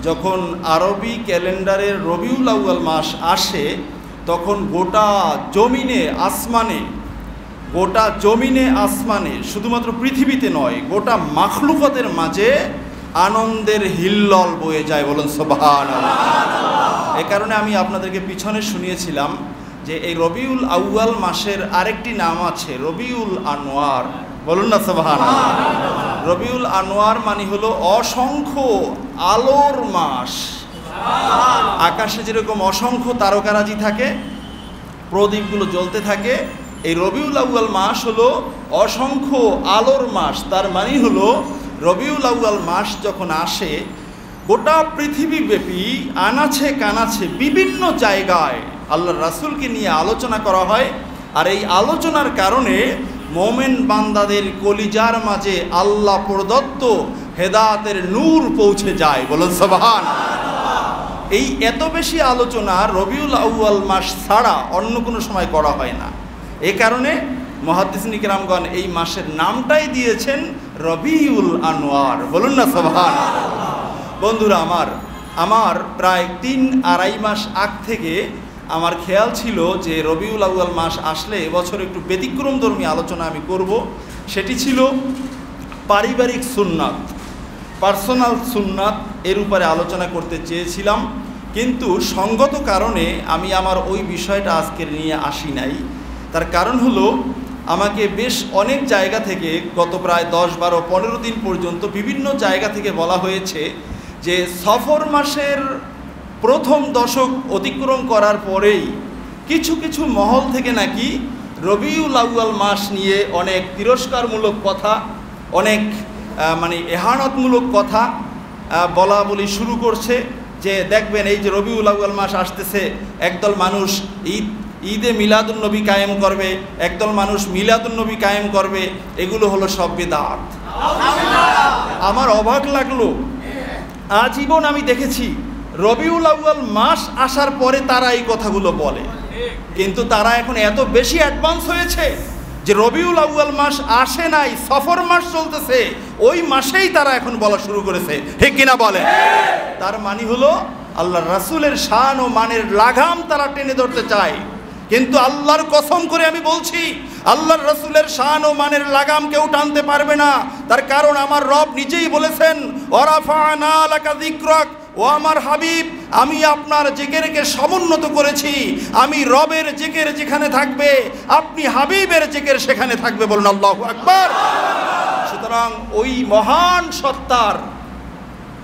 যখন আরবি ক্যালেন্ডারের রবিউল আউয়াল মাস আসে তখন গোটা জমিনে আসমানে শুধুমাত্র পৃথিবীতে নয়, গোটা মাখলুকাতের মাঝে আনন্দের হিল্লল বয়ে যায়। বলুন সুবহানাল্লাহ। এ কারণে আমি আপনাদেরকে পিছনে শুনিয়েছিলাম যে এই রবিউল আউয়াল মাসের আরেকটি নাম আছে রবিউল আনোয়ার। বলুন না সুবহানাল্লাহ। রবিউল আনোয়ার মানে হলো অসংখ্য আলোর মাস। আকাশে যেরকম অসংখ্য তারকারাজি থাকে, প্রদীপগুলো জ্বলতে থাকে, এই রবিউল আউয়াল মাস হলো অসংখ্য আলোর মাস। তার মানে হলো রবিউল আউয়াল মাস যখন আসে গোটা পৃথিবীব্যাপী আনাচে কানাচে বিভিন্ন জায়গায় আল্লাহর রাসূলকে নিয়ে আলোচনা করা হয়। আর এই আলোচনার কারণে মোমেন বান্দাদের কলিজার মাঝে আল্লাহ প্রদত্ত হেদায়েতের নূর পৌঁছে যায়। বলুন সুবহানাল্লাহ। এই এত বেশি আলোচনা রবিউল আউয়াল মাস ছাড়া অন্য কোনো সময় করা হয় না। এই কারণে মুহাদ্দিসিন কিরামগণ এই মাসের নামটাই দিয়েছেন রবিউল আনোয়ার। বলুন না সুবহানাল্লাহ। বন্ধুরা আমার প্রায় ৩-২.৫ মাস আগ থেকে আমার খেয়াল ছিল যে রবিউল আউয়াল মাস আসলে এবছর একটু ব্যতিক্রমধর্মী আলোচনা আমি করব। সেটি ছিল পারিবারিক সুন্নাত, পার্সোনাল সুন্নাত, এর উপরে আলোচনা করতে চেয়েছিলাম, কিন্তু সঙ্গত কারণে আমি আমার ওই বিষয়টা আজকের নিয়ে আসি নাই। তার কারণ হলো আমাকে বেশ অনেক জায়গা থেকে গত প্রায় 10-12-15 দিন পর্যন্ত বিভিন্ন জায়গা থেকে বলা হয়েছে যে সফর মাসের প্রথম দশক অতিক্রম করার পরেই কিছু কিছু মহল থেকে নাকি রবিউল আউয়াল মাস নিয়ে অনেক তিরস্কারমূলক কথা, অনেক এহানতমূলক কথা বলা বলি শুরু করছে। যে দেখবেন এই যে রবিউল আউয়াল মাস আসতেছে, একদল মানুষ ঈদে মিলাদুন্নবী কায়েম করবে, একদল মানুষ মিলাদুন্নবী কায়েম করবে, এগুলো হলো সব বিদআত। আমার অবাক লাগলো, আজীবন আমি দেখেছি রবিউল আউয়াল মাস আসার পরে তারা এই কথাগুলো বলে, কিন্তু তারা এখন এত বেশি অ্যাডভান্স হয়েছে যে রবিউল আউয়াল মাস আসে নাই, সফর মাস চলতেছে, ওই মাসেই তারা এখন বলা শুরু করেছে। ঠিক কিনা বলেন? তার মানে হলো আল্লাহর রাসূলের শান ও মানের লাগাম তারা টেনে ধরতে চায়। কিন্তু আল্লাহর কসম করে আমি বলছি, আল্লাহর রাসূলের শান ও মানের লাগাম কেউ টানতে পারবে না। তার কারণ আমার রব নিজেই বলেছেন, ওয়ারাফা'না লাকা যিকরাক, ও আমার হাবিব, আমি আপনার জিকিরকে সমুন্নত করেছি। আমি রবের জিকির যেখানে থাকবে, আপনি হাবিবের জিকির সেখানে থাকবে। বলুন আল্লাহু আকবার। সুতরাং ওই মহান সত্তার,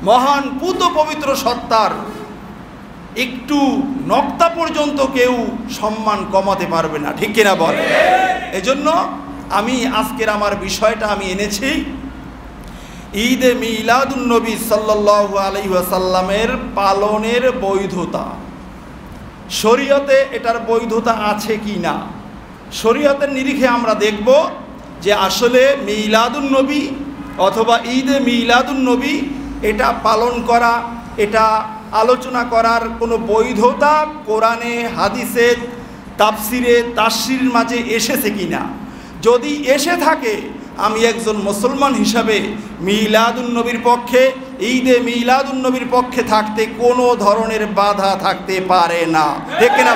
মহান পুত পবিত্র সত্তার একটু নক্তা পর্যন্ত কেউ সম্মান কমাতে পারবে না। ঠিক কিনা বলে? এজন্য আমি আজকের আমার বিষয়টা আমি এনেছি ঈদে মিলাদুন্নবী সাল্লাল্লাহু আলাইহি ওয়াসাল্লামের পালনের বৈধতা। শরীয়তে এটার বৈধতা আছে কি না, শরীয়তের নিরিখে আমরা দেখব যে আসলে মিলাদুন্নবী অথবা ঈদে মিলাদুন্নবী এটা পালন করা, এটা আলোচনা করার কোনো বৈধতা কোরআনে, হাদিসে, তাফসিরে, তাফসিরের মাঝে এসেছে কি না। যদি এসে থাকে, আমি একজন মুসলমান হিসাবে মিলাদুন্নবীর পক্ষে, ঈদে মিলাদুন্নবীর পক্ষে থাকতে কোনো ধরনের বাধা থাকতে পারে না। ঠিক না?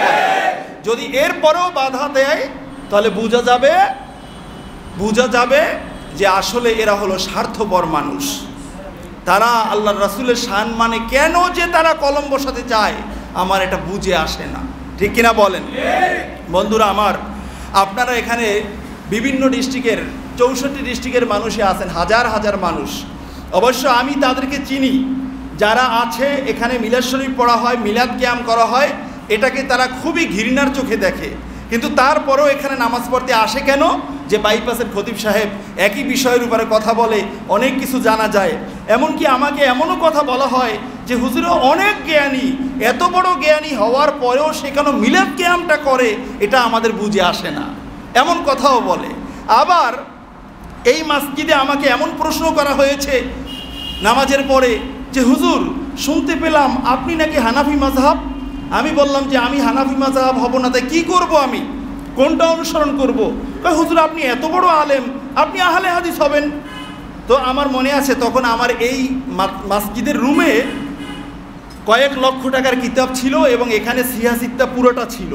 যদি এরপরেও বাধা দেয় তাহলে বোঝা যাবে যে আসলে এরা হলো স্বার্থপর মানুষ। তারা আল্লাহর রাসূলের শান মানে কেন যে তারা কলম বসাতে চায়, আমার এটা বুঝে আসে না। ঠিক কিনা বলেন? বন্ধুরা আমার, আপনারা এখানে বিভিন্ন ডিস্ট্রিক্টের 64 ডিস্ট্রিক্টের মানুষই আছেন, হাজার হাজার মানুষ। অবশ্য আমি তাদেরকে চিনি যারা আছে এখানে মিলাদ শরীফ পড়া হয়, মিলাদ কিয়াম করা হয়, এটাকে তারা খুবই ঘৃণার চোখে দেখে। কিন্তু তারপরেও এখানে নামাজ পড়তে আসে কেন? যে বাইপাসের খতিব সাহেব একই বিষয়ের উপরে কথা বলে, অনেক কিছু জানা যায়। এমনকি আমাকে এমনও কথা বলা হয় যে হুজুরও অনেক জ্ঞানী, এত বড় জ্ঞানী হওয়ার পরেও সে কেন মিলাদ কিয়ামটা করে, এটা আমাদের বুঝে আসে না, এমন কথাও বলে। আবার এই মসজিদে আমাকে এমন প্রশ্ন করা হয়েছে নামাজের পরে যে হুজুর শুনতে পেলাম আপনি নাকি হানাফি মাযহাব। আমি বললাম যে আমি হানাফি মাযহাব হব না, তাই কী করব, আমি কোনটা অনুসরণ করব? হুজুর আপনি এত বড় আলেম, আপনি আহলে হাদিস হবেন। তো আমার মনে আছে তখন আমার এই মসজিদের রুমে কয়েক লক্ষ টাকার কিতাব ছিল এবং এখানে সিয়াসিত্তা পুরোটা ছিল।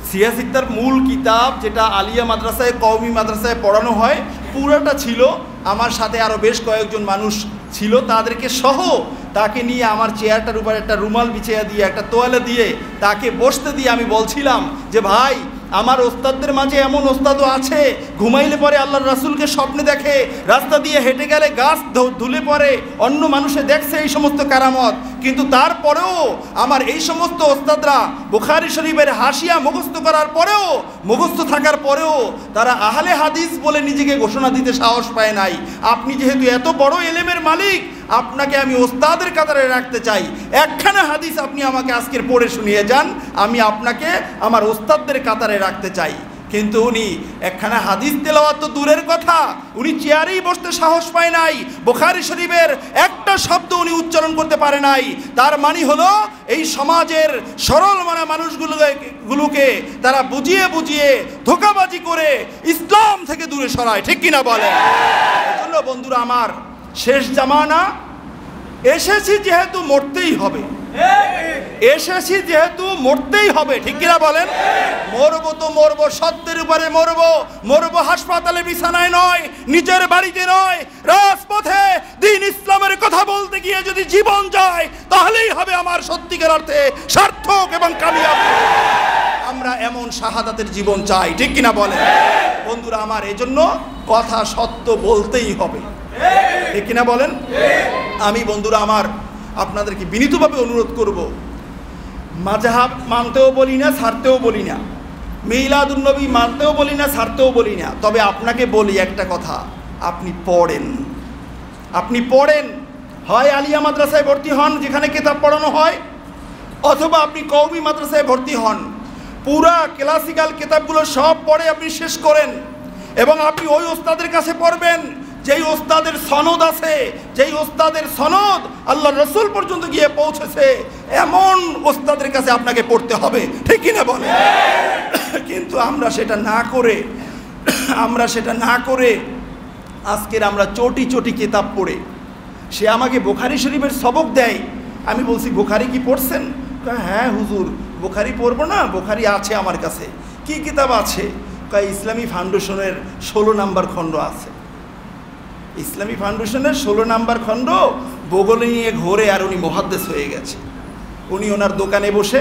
সিয়াসিত্তার মূল কিতাব যেটা আলিয়া মাদ্রাসায় কওমি মাদ্রাসায় পড়ানো হয় পুরোটা ছিল। আমার সাথে আরও বেশ কয়েকজন মানুষ ছিল, তাদেরকে সহ তাকে নিয়ে আমার চেয়ারটার উপর একটা রুমাল বিছিয়ে দিয়ে একটা তোয়ালে দিয়ে তাকে বসতে দিয়ে আমি বলছিলাম যে ভাই, আমার ওস্তাদদের মাঝে এমন ওস্তাদও আছে ঘুমাইলে পরে আল্লাহর রাসূলকে স্বপ্নে দেখে, রাস্তা দিয়ে হেঁটে গেলে গাছ ধুলে পরে অন্য মানুষে দেখছে এই সমস্ত কারামত, কিন্তু তারপরেও আমার এই সমস্ত ওস্তাদরা বুখারী শরীফের হাসিয়া মুখস্থ করার পরেও, মুখস্থ থাকার পরেও তারা আহলে হাদিস বলে নিজেকে ঘোষণা দিতে সাহস পায় নাই। আপনি যেহেতু এত বড় এলেমের মালিক, আপনাকে আমি ওস্তাদের কাতারে রাখতে চাই। একখানা হাদিস আপনি আমাকে আজকের পড়ে শুনিয়ে যান, আমি আপনাকে আমার ওস্তাদদের কাতারে রাখতে চাই। কিন্তু উনি একখানা হাদিস তেলাওয়াত তো দূরের কথা, উনি চেয়ারেই বসতে সাহস পায় নাই, বুখারী শরীফের একটা শব্দ উনি উচ্চারণ করতে পারে নাই। তার মানে হলো এই সমাজের সরল মানা মানুষগুলোকে তারা বুঝিয়ে বুঝিয়ে ধোঁকাবাজি করে ইসলাম থেকে দূরে সরায়, ঠিক কিনা বলে? এজন্য বন্ধুরা আমার, শেষ জামানা, এসেছি যেহেতু মরতেই হবে, এসেছি যেহেতু মরতেই হবে, ঠিক কিনা বলেন? মরবো তো মরবো, সত্যের উপরে মরবো, মরবো হাসপাতালে বিছানায় নয়, নিজের বাড়িতে নয়, রাজপথে দিন ইসলামের কথা বলতে গিয়ে যদি জীবন যায় তাহলেই হবে আমার সত্যিকার অর্থে সার্থক এবং কামিয়াব। আমরা এমন শাহাদাতের জীবন চাই, ঠিক কিনা বলেন? বন্ধুরা আমার, এজন্য কথা সত্য বলতেই হবে, ঠিক কিনা বলেন? আমি বন্ধুরা আমার আপনাদেরকে বিনীতভাবে অনুরোধ করব, মাযহাব মানতেও বলি না, ছাড়তেও বলি না, মিলাদুন্নবী মানতেও বলি না, ছাড়তেও বলি না, তবে আপনাকে বলি একটা কথা, আপনি পড়েন, আপনি পড়েন। হয় আলিয়া মাদ্রাসায় ভর্তি হন যেখানে কিতাব পড়ানো হয়, অথবা আপনি কওমি মাদ্রাসায় ভর্তি হন। পুরা ক্লাসিক্যাল কিতাবগুলো সব পড়ে আপনি শেষ করেন এবং আপনি ওই ওস্তাদের কাছে পড়বেন যেই ওস্তাদের সনদ আছে, যেই ওস্তাদের সনদ আল্লাহর রাসূল পর্যন্ত গিয়ে পৌঁছেছে, এমন ওস্তাদের কাছে আপনাকে পড়তে হবে, ঠিক কিনা বলে? কিন্তু আমরা সেটা না করে আজকের আমরা চটি চটি কিতাব পড়ে, সে আমাকে বুখারী শরীফের সবক দেয়, আমি বলছি বুখারী কি পড়ছেন? হ্যাঁ হুজুর, বুখারী পড়বো না, বুখারী আছে আমার কাছে। কি কিতাব আছে? ইসলামী ফাউন্ডেশনের 16 নাম্বার খণ্ড আছে। ইসলামী ফাউন্ডেশনের 16 নাম্বার খণ্ড বগলে নিয়ে ঘোরে, আর উনি মুহাদ্দিস হয়ে গেছে। উনি ওনার দোকানে বসে,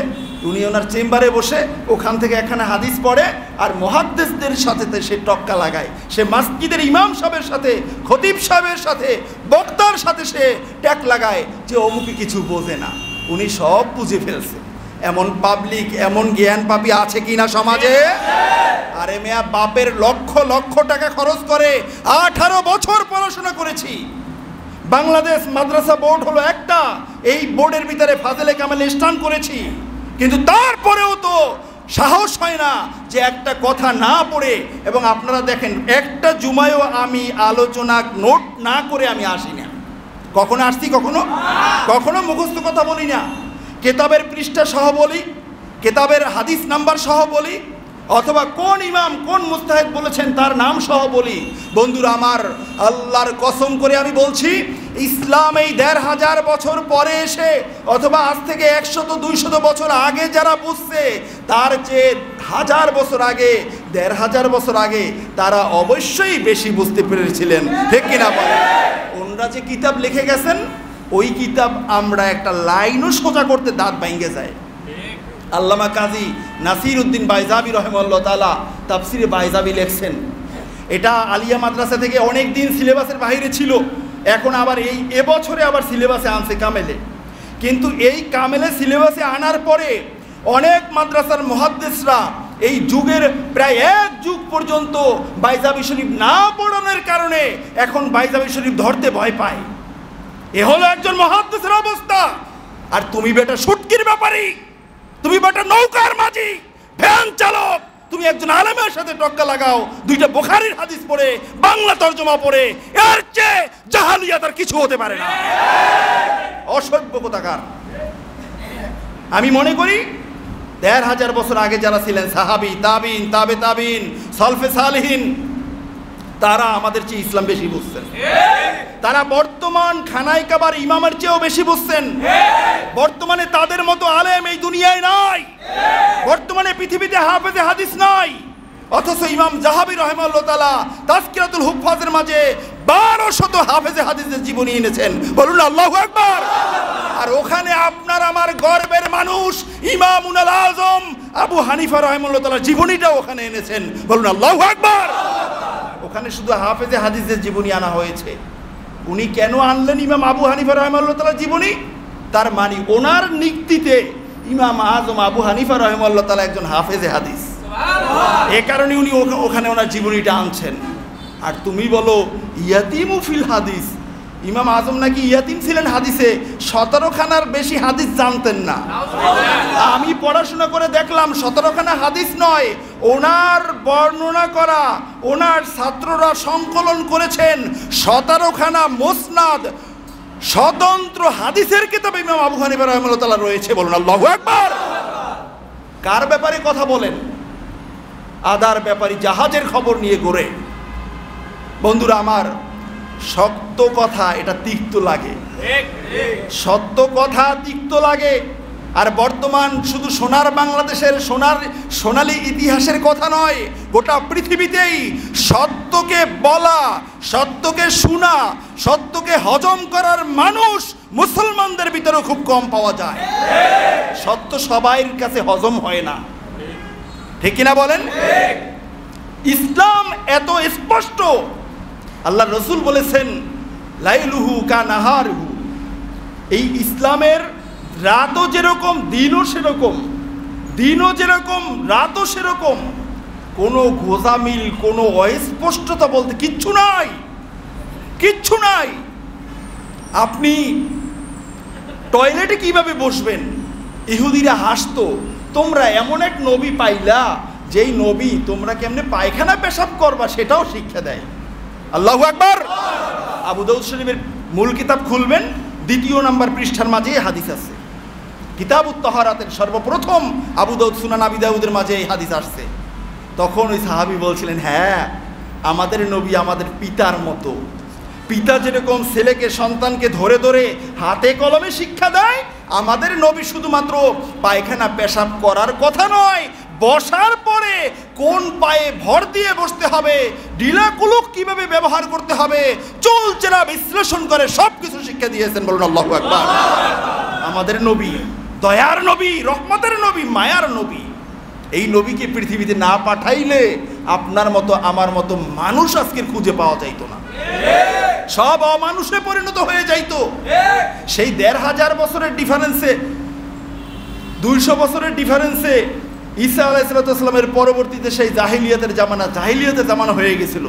উনি ওনার চেম্বারে বসে ওখান থেকে একখানা হাদিস পড়ে, আর মুহাদ্দিসদের সাথে সে টক্কা লাগায়, সে মসজিদের ইমাম সাহেবের সাথে, খতিব সাহেবের সাথে, বক্তার সাথে সে ট্যাক লাগায় যে অমুকে কিছু বোঝে না। উনি সব বুঝে ফেলছে। এমন পাবলিক, এমন জ্ঞান পাপী আছে কিনা সমাজে? আরে মেয়া, বাপের লক্ষ লক্ষ টাকা খরচ করে 18 বছর পড়াশোনা করেছি। বাংলাদেশ মাদ্রাসা বোর্ড হলো একটা, এই বোর্ডের ভিতরে ফাজেলে কামেল স্থান করেছি, কিন্তু তারপরেও তো সাহস হয় না যে একটা কথা না পড়ে। এবং আপনারা দেখেন, একটা জুমায়ও আমি আলোচনা নোট না করে আমি আসি না। কখনো আসছি, কখনো মুখস্থ কথা বলি না। কেতাবের পৃষ্ঠা সহ বলি, কেতাবের হাদিস নাম্বার সহ বলি, অথবা কোন ইমাম কোন মুস্তাহিদ বলেছেন তার নাম সহ বলি। বন্ধুরা আমার, আল্লাহর কসম করে আমি বলছি, ইসলাম এই 1500 বছর পরে এসে, অথবা আজ থেকে 100-200 বছর আগে যারা বুঝছে, তার চেয়ে 1000 বছর আগে, 1500 বছর আগে তারা অবশ্যই বেশি বুঝতে পেরেছিলেন, ঠিক কিনা বলেন? ওনারা যে কিতাব লিখে গেছেন, ওই কিতাব আমরা একটা লাইনও সোজা করতে দাঁত ভাঙে যায়। আল্লামা কাজী নাসির উদ্দিন বাইজাবি রহমাল্লাহ তাআলা তাফসিরে বাইজাবি লেখছেন, এটা আলিয়া মাদ্রাসা থেকে অনেক দিন সিলেবাসের বাইরে ছিল, এখন আবার এবছরে আবার সিলেবাসে আনছে কামেলে। কিন্তু এই কামেলে সিলেবাসে আনার পরে অনেক মাদ্রাসার মুহাদ্দিসরা এই যুগের প্রায় 1 যুগ পর্যন্ত বাইজাবি শরীফ না পড়ানোর কারণে এখন বাইজাবি শরীফ ধরতে ভয় পায়। এ হলো একজন মুহাদ্দিসের অবস্থা। আর তুমি বেটা শুটকির ব্যাপারী, তুমি বেটা নৌকার মাঝি, ভ্যান চালক, তুমি একজন আলেমের সাথে টক্কা লাগাও, 2টা বুখারীর হাদিস পড়ে, বাংলা তরজমা পড়ে, এর চেয়ে জাহালিয়াত আর কিছু হতে পারে না। অসভ্য কোথাকার। আমি মনে করি 1500 বছর আগে যারা ছিলেন, সাহাবী, তাবিন, তাবে তাবিন, সালফে সালেহিন, তারা আমাদের চেয়ে ইসলাম বেশি বুঝছেন। তারা বর্তমান খানায় কাবার ইমামের চেয়েও বেশি বুঝছেন। বর্তমানে তাদের মতো আলেম এই দুনিয়ায় নাই। বর্তমানে পৃথিবীতে হাফেজে হাদিস নাই, অথচ ইমাম জাহাবী রাহিমাহুল্লাহ তাআলা তাযকিরাতুল হুফাজের মাঝে 1200 হাফেজে হাদিসের জীবনী এনেছেন। বলুন আল্লাহু আকবার। আর ওখানে আপনার আমার গর্বের মানুষ ইমামুল আজম আবু হানিফা রাহিমাহুল্লাহ তাআলার জীবনীটাও ওখানে এনেছেন। বলুন আল্লাহু আকবার। ওখানে শুধু হাফেজে হাদিসের জীবনী আনা হয়েছে। উনি কেন আনলেন ইমাম আবু হানিফা রাহিমাহুল্লাহ তাআলার জীবনী? তার মানে ওনার নিক্তিতে ইমাম আজম আবু হানিফা রাহিমাহুল্লাহ তাআলা একজন হাফেজে হাদিস, এ কারণে উনি ওখানে ওনার জীবনীটা আনছেন। আর তুমি বলো ইয়াতিমু ফিল হাদিস, ইমাম আজম নাকি ইয়াতিম ছিলেন হাদিসে, 17 খানার বেশি হাদিস জানতেন না। আমি পড়াশোনা করে দেখলাম 17 খানা হাদিস নয়, ওনার বর্ণনা করা ওনার ছাত্ররা সংকলন করেছেন 17 খানা মুসনাদ স্বতন্ত্র হাদিসের কিতাব ইমাম আবু হানিফা রাহিমাহুল্লাহ তাআলা রয়েছে। বলুন আল্লাহু আকবার। কার ব্যাপারে কথা বলেন? আদার ব্যাপারী জাহাজের খবর নিয়ে ঘোরে। বন্ধুরা আমার, সত্য কথা এটা তিক্ত লাগে, সত্য কথা তিক্ত লাগে। আর বর্তমান শুধু সোনার বাংলাদেশের সোনালী ইতিহাসের কথা নয়, গোটা পৃথিবীতেই সত্যকে বলা, সত্যকে শোনা, সত্যকে হজম করার মানুষ মুসলমানদের ভিতরে খুব কম পাওয়া যায়। সত্য সবার কাছে হজম হয় না, ঠিক কিনা বলেন? ইসলাম এত স্পষ্ট, আল্লাহ রসুল বলেছেন লাইলুহু কানাহারহু, এই ইসলামের রাতও যেরকম দিনও সেরকম, দিনও যেরকম রাতও সেরকম। কোনো গোজামিল, কোনো অস্পষ্টতা বলতে কিচ্ছু নাই, কিচ্ছু নাই। আপনি টয়লেটে কিভাবে বসবেন? ইহুদিরা হাসতো, তোমরা এমন এক নবী পাইলা যেই নবী তোমরা কেমনে পায়খানা পেশাব করবা সেটাও শিক্ষা দেয়। আল্লাহু আকবার। আবু দাউদ শরীফের মূল কিতাব খুলবেন, 2 নম্বর পৃষ্ঠার মাঝে হাদিস আছে। কিতাবুত তাহারাতের সর্বপ্রথম আবু দাউদ সুনান আবি দাউদের মাঝে এই হাদিস আসছে। তখন ওই সাহাবী বলছিলেন, হ্যাঁ আমাদের নবী আমাদের পিতার মতো। পিতা যেরকম ছেলেকে সন্তানকে ধরে ধরে হাতে কলমে শিক্ষা দেয়, আমাদের নবী শুধুমাত্র পায়খানা পেশাব করার কথা নয়, বসার পরে কোন পায়ে ভর দিয়ে বসতে হবে, ঢিলা কুলুক কিভাবে ব্যবহার করতে হবে, চুল চেরা বিশ্লেষণ করে সবকিছু শিক্ষা দিয়েছেন। বলুন আল্লাহু আকবার। আমাদের নবী দয়ার নবী, রহমতের নবী, মায়ার নবী। এই নবীকে পৃথিবীতে না পাঠাইলে আপনার মতো আমার মতো মানুষ আজকে খুঁজে পাওয়া যাইতো না, সব অমানুষে পরিণত হয়ে যাইতো। সেই 1500 বছরের ডিফারেন্সে, 200 বছরের ডিফারেন্সে ঈসা আলাইহিসসালামের পরবর্তীতে সেই জাহিলিয়াতের জামানা হয়ে গেছিল।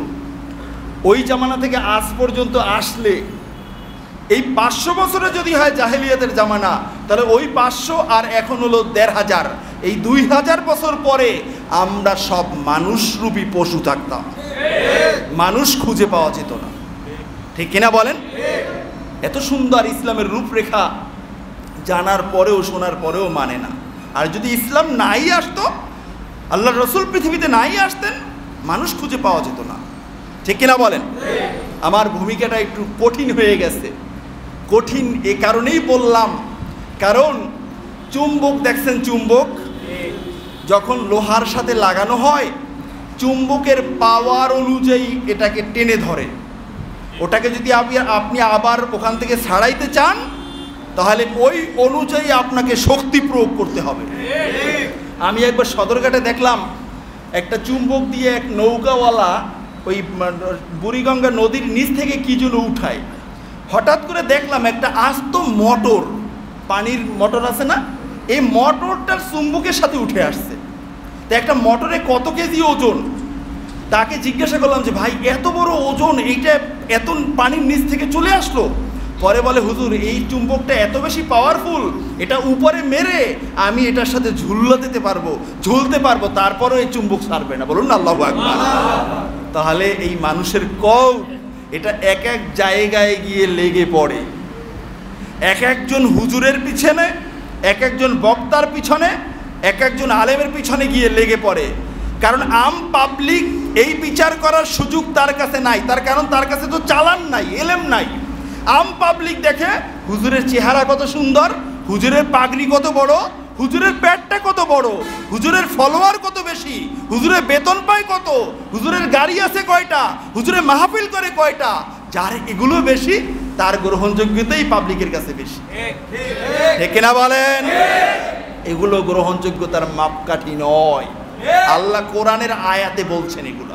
ওই জামানা থেকে আজ পর্যন্ত আসলে এই 500 বছরে যদি হয় জাহিলিয়াতের জামানা, তাহলে ওই 500 আর এখন হলো 1500, এই 2000 বছর পরে আমরা সব মানুষরূপী পশু থাকতাম, মানুষ খুঁজে পাওয়া যেত না, ঠিক কিনা বলেন? এত সুন্দর ইসলামের রূপরেখা জানার পরেও, শোনার পরেও মানে না। আর যদি ইসলাম নাই আসতো, আল্লাহর রসুল পৃথিবীতে নাই আসতেন, মানুষ খুঁজে পাওয়া যেত না, ঠিক কিনা বলেন? আমার ভূমিকাটা একটু কঠিন হয়ে গেছে। কঠিন এ কারণেই বললাম, কারণ চুম্বক দেখছেন, চুম্বক যখন লোহার সাথে লাগানো হয়, চুম্বকের পাওয়ার অনুযায়ী এটাকে টেনে ধরে। ওটাকে যদি আপনি আবার ওখান থেকে ছাড়াইতে চান, তাহলে ওই অনুযায়ী আপনাকে শক্তি প্রয়োগ করতে হবে। আমি একবার সদরঘাটে দেখলাম, একটা চুম্বক দিয়ে এক নৌকাওয়ালা ওই বুড়িগঙ্গা নদীর নিচ থেকে কি যেন উঠায়। হঠাৎ করে দেখলাম একটা আস্ত মোটর, পানির মোটর আছে না, এই মোটরটার চুম্বকের সাথে উঠে আসছে। তো একটা মোটরে কত কেজি ওজন? তাকে জিজ্ঞাসা করলাম যে ভাই এত বড় ওজন, এইটা এত পানির নিচ থেকে চলে আসলো? পরে বলে, হুজুর এই চুম্বকটা এত বেশি পাওয়ারফুল, এটা উপরে মেরে আমি এটার সাথে ঝুলতে পারবো, তারপরও এই চুম্বক ছাড়বে না। বলুন আল্লাহু আকবার। তাহলে এই মানুষের কওট, এটা এক এক জায়গায় গিয়ে লেগে পড়ে, এক একজন হুজুরের পিছনে, এক একজন বক্তার পিছনে, এক একজন আলেমের পিছনে গিয়ে লেগে পড়ে। কারণ আম পাবলিক এই বিচার করার সুযোগ তার কাছে নাই, তার কারণ তার কাছে তো চালান নাই, এলেম নাই। আম পাবলিক দেখে হুজুরের চেহারা কত সুন্দর, হুজুরের পাগড়ি কত বড়, হুজুরের পেটটা কত বড়, হুজুরের ফলোয়ার কত বেশি, হুজুরের বেতন পায় কত, হুজুরের গাড়ি আছে কয়টা, হুজুরের মাহফিল করে কয়টা। যার এগুলো বেশি তার গ্রহণযোগ্যতাই পাবলিকের কাছে বেশি, ঠিক না বলেন? এগুলো গ্রহণযোগ্যতার মাপকাঠি নয়। আল্লাহ কোরআনের আয়াতে বলছেন, এগুলো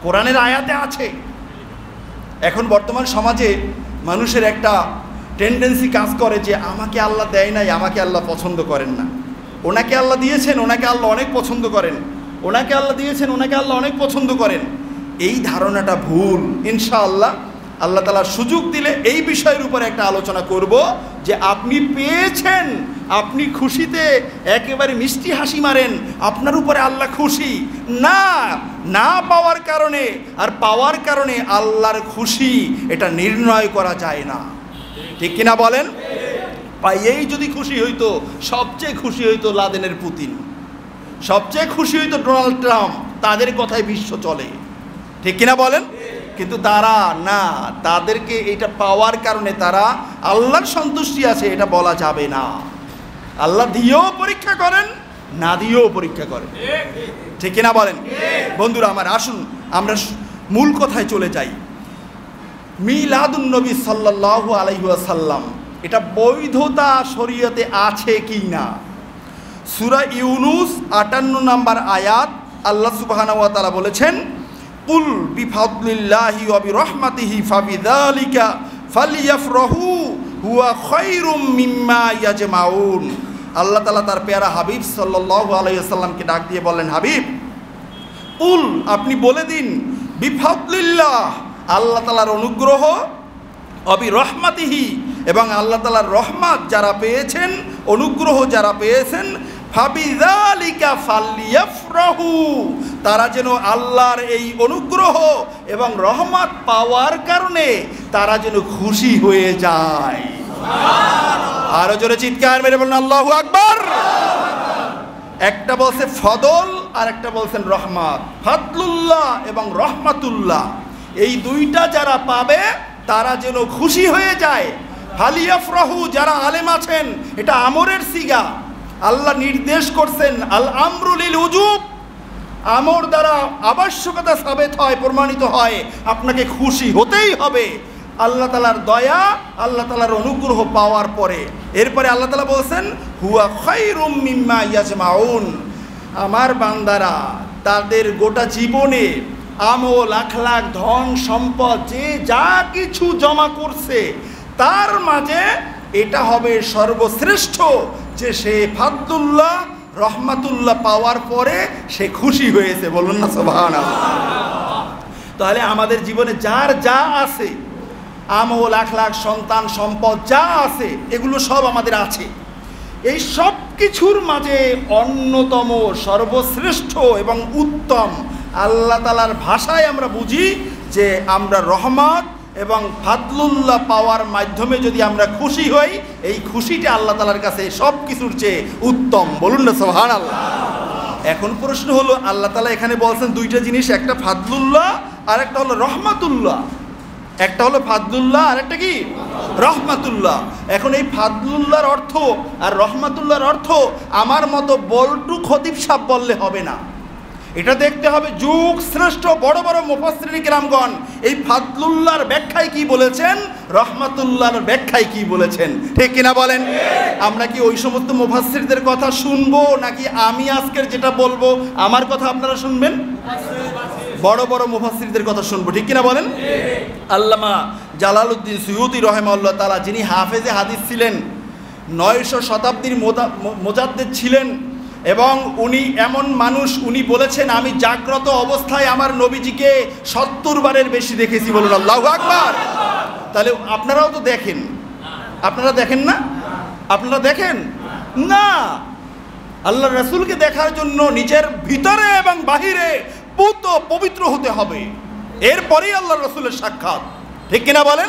কোরআনের আয়াতে আছে। এখন বর্তমান সমাজে মানুষের একটা টেন্ডেন্সি কাজ করে যে আমাকে আল্লাহ দেয় নাই, আমাকে আল্লাহ পছন্দ করেন না, ওনাকে আল্লাহ দিয়েছেন, ওনাকে আল্লাহ অনেক পছন্দ করেন, ওনাকে আল্লাহ দিয়েছেন, ওনাকে আল্লাহ অনেক পছন্দ করেন। এই ধারণাটা ভুল। ইনশাআল্লাহ আল্লাহ তাআলা সুযোগ দিলে এই বিষয়ের উপরে একটা আলোচনা করব যে আপনি পেয়েছেন, আপনি খুশিতে একেবারে মিষ্টি হাসি মারেন, আপনার উপরে আল্লাহ খুশি না। না পাওয়ার কারণে আর পাওয়ার কারণে আল্লাহর খুশি এটা নির্ণয় করা যায় না, ঠিক কিনা বলেন? পাইয়েই যদি খুশি হইতো, সবচেয়ে খুশি হইতো লাদেনের পুতিন, সবচেয়ে খুশি হইতো ডোনাল্ড ট্রাম্প, তাদের কথায় বিশ্ব চলে, ঠিক কিনা বলেন? কিন্তু তারা না, তাদেরকে এটা পাওয়ার কারণে তারা আল্লাহর সন্তুষ্টি আছে এটা বলা যাবে না। আল্লাহ দিয়েও পরীক্ষা করেন, না দিয়েও পরীক্ষা করেন, ঠিক কিনা বলেন? বন্ধুরা আমার, আসুন আমরা মূল কথায় চলে যাই। মিলাদুন নবী সাল্লাল্লাহু আলাইহি ওয়াসাল্লাম এটা বৈধতা শরীয়তে আছে কি না? সূরা ইউনুস 58 নম্বর আয়াত আল্লাহ সুবহানাহু ওয়া তাআলা বলেছেন, কুল বিফাদলিল্লাহি ওয়া বিরহমাতিহি ফাবিযালিকা ফালইফরাহু হুয়া খায়রুম মিম্মা ইয়াজমাউন। আল্লাহ তাআলা তার পেয়ারা হাবিব সাল্লাল্লাহু আলাইহি ওয়াসাল্লামকে ডাক দিয়ে বললেন, হাবিব কুল, আপনি বলে দিন, বিফাদলিল্লাহ, আল্লাহ তাআলার অনুগ্রহ, অবি রহমাতিহি, এবং আল্লাহ তাআলার রহমত যারা পেয়েছেন, অনুগ্রহ যারা পেয়েছেন, ফাবিযালিকা ফালইফরাহু, তারা যেন আল্লাহর এই অনুগ্রহ এবং রহমত পাওয়ার কারণে তারা যেন খুশি হয়ে যায়। আরো জোরে চিৎকার মেরে বলুন আল্লাহু আকবার। একটা বলছে ফদল আর একটা বলছেন রহমত। ফাদলুল্লাহ এবং রহমাতুল্লাহ এই দুইটা যারা পাবে তারা যেন খুশি হয়ে যায়। ফালিয়াফরাহু, যারা আলেম আছেন, এটা আমরের সিগা, আল্লাহ নির্দেশ করছেন, আল আমরু লিল উজুব, আমর দ্বারা আবশ্যকতা সাবেত হয়, প্রমাণিত হয়, আপনাকে খুশি হতেই হবে আল্লাহ তাআলার দয়া, আল্লাহ তাআলার অনুগ্রহ পাওয়ার পরে। এরপরে আল্লাহ তাআলা বলছেন, হুয়া খায়রুম মিম্মা ইয়াজমাউন, আমার বান্দারা তাদের গোটা জীবনে আমল, আখলাক, ধন সম্পদ, যে যা কিছু জমা করছে তার মাঝে এটা হবে সর্বশ্রেষ্ঠ, যে সে ফাদলুল্লাহ, রহমাতুল্লাহ পাওয়ার পরে সে খুশি হয়েছে। বলুন না সুবহানাল্লাহ। তাহলে আমাদের জীবনে যার যা আছে, আমল, আখলাক, সন্তান, সম্পদ যা আছে, এগুলো সব আমাদের আছে। এই সব কিছুর মাঝে অন্যতম, সর্বশ্রেষ্ঠ এবং উত্তম, আল্লাহ তাআলার ভাষায় আমরা বুঝি যে আমরা রহমত এবং ফাদলুল্লাহ পাওয়ার মাধ্যমে যদি আমরা খুশি হই, এই খুশিটা আল্লাহ তাআলার কাছে সব কিছুর চেয়ে উত্তম। বলুন না সুবহানাল্লাহ। এখন প্রশ্ন হলো, আল্লাহ তাআলা এখানে বলছেন দুইটা জিনিস, একটা ফাদলুল্লাহ আর একটা হলো রহমাতুল্লাহ। একটা হলো ফাদলুল্লাহ আর একটা কি রহমাতুল্লাহ। এখন এই ফাদলুল্লাহর অর্থ আর রহমাতুল্লাহর অর্থ আমার মতো বল্টু খতিব সাহেব বললে হবে না, এটা দেখতে হবে যুগ শ্রেষ্ঠ বড় বড় মুফাসসিরিন কিরামগণ এই ফাদলুল্লাহর ব্যাখ্যায় কি বলেছেন, রহমাতুল্লাহর ব্যাখ্যায় কি বলেছেন, ঠিক কিনা বলেন? আমরা কি ওই সমস্ত মুফাসসিরদের কথা শুনবো, নাকি আমি আজকের যেটা বলবো আমার কথা আপনারা শুনবেন? বড় বড় মুফাসসিরদের কথা শুনবো, ঠিক কিনা বলেন? আল্লামা জালালউদ্দিন সুয়ুতী রাহিমাহুল্লাহ তাআলা, যিনি হাফেজে হাদিস ছিলেন, 900 শতাব্দীর মুজাদ্দিদ ছিলেন, এবং উনি এমন মানুষ, উনি বলেছেন, আমি জাগ্রত অবস্থায় আমার নবীজিকে 70 বারের বেশি দেখেছি। বলুন আল্লাহু আকবার। তাহলে আপনারাও তো দেখেন, আপনারা দেখেন না? আপনারা দেখেন না? আল্লাহ রাসূলকে দেখার জন্য নিজের ভিতরে এবং বাহিরে পুত পবিত্র হতে হবে, এরপরেই আল্লাহ রাসূলের সাক্ষাৎ, ঠিক কিনা বলেন?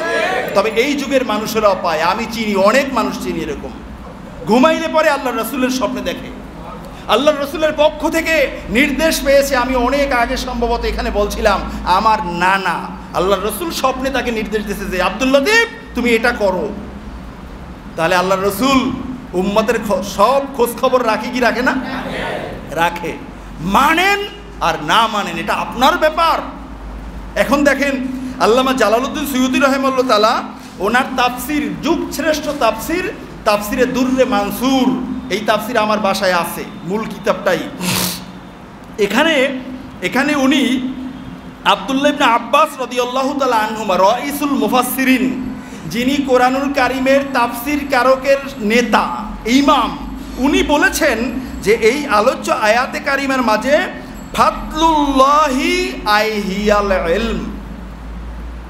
তবে এই যুগের মানুষেরাও পায়, আমি চিনি, অনেক মানুষ চিনি এরকম, ঘুমাইলে পরে আল্লাহ রাসূলের স্বপ্নে দেখে, আল্লাহ রসুলের পক্ষ থেকে নির্দেশ পেয়েছে। আমি অনেক আগে সম্ভবত এখানে বলছিলাম, আমার নানা আল্লাহ রসুল স্বপ্নে তাকে নির্দেশ দিয়েছে যে আব্দুল লতিফ তুমি এটা করো। তাহলে আল্লাহ রসুল উম্মতের সব খোঁজ খবর রাখে কি রাখে না? রাখে। মানেন আর না মানেন এটা আপনার ব্যাপার। এখন দেখেন আল্লামা জালালউদ্দিন সুয়ুতী রাহিমাহুল্লাহ তাআলা ওনার তাফসির, যুগ শ্রেষ্ঠ তাফসির, তাফসিরে দুররে মানসুর, এই তাফসির আমার বাসায় আছে, মূল কিতাবটাই। এখানে উনি আব্দুল্লাহ ইবনে আব্বাস রাদিয়াল্লাহু তাআলা আনহুমা রাইসুল মুফাসসিরিন, যিনি কোরআনুল কারীমের তাফসির কারকের নেতা, ইমাম, উনি বলেছেন যে এই আলোচ্য আয়াতে কারিমার মাঝে ফাদলুল্লাহি আইহিয়াল ইলম,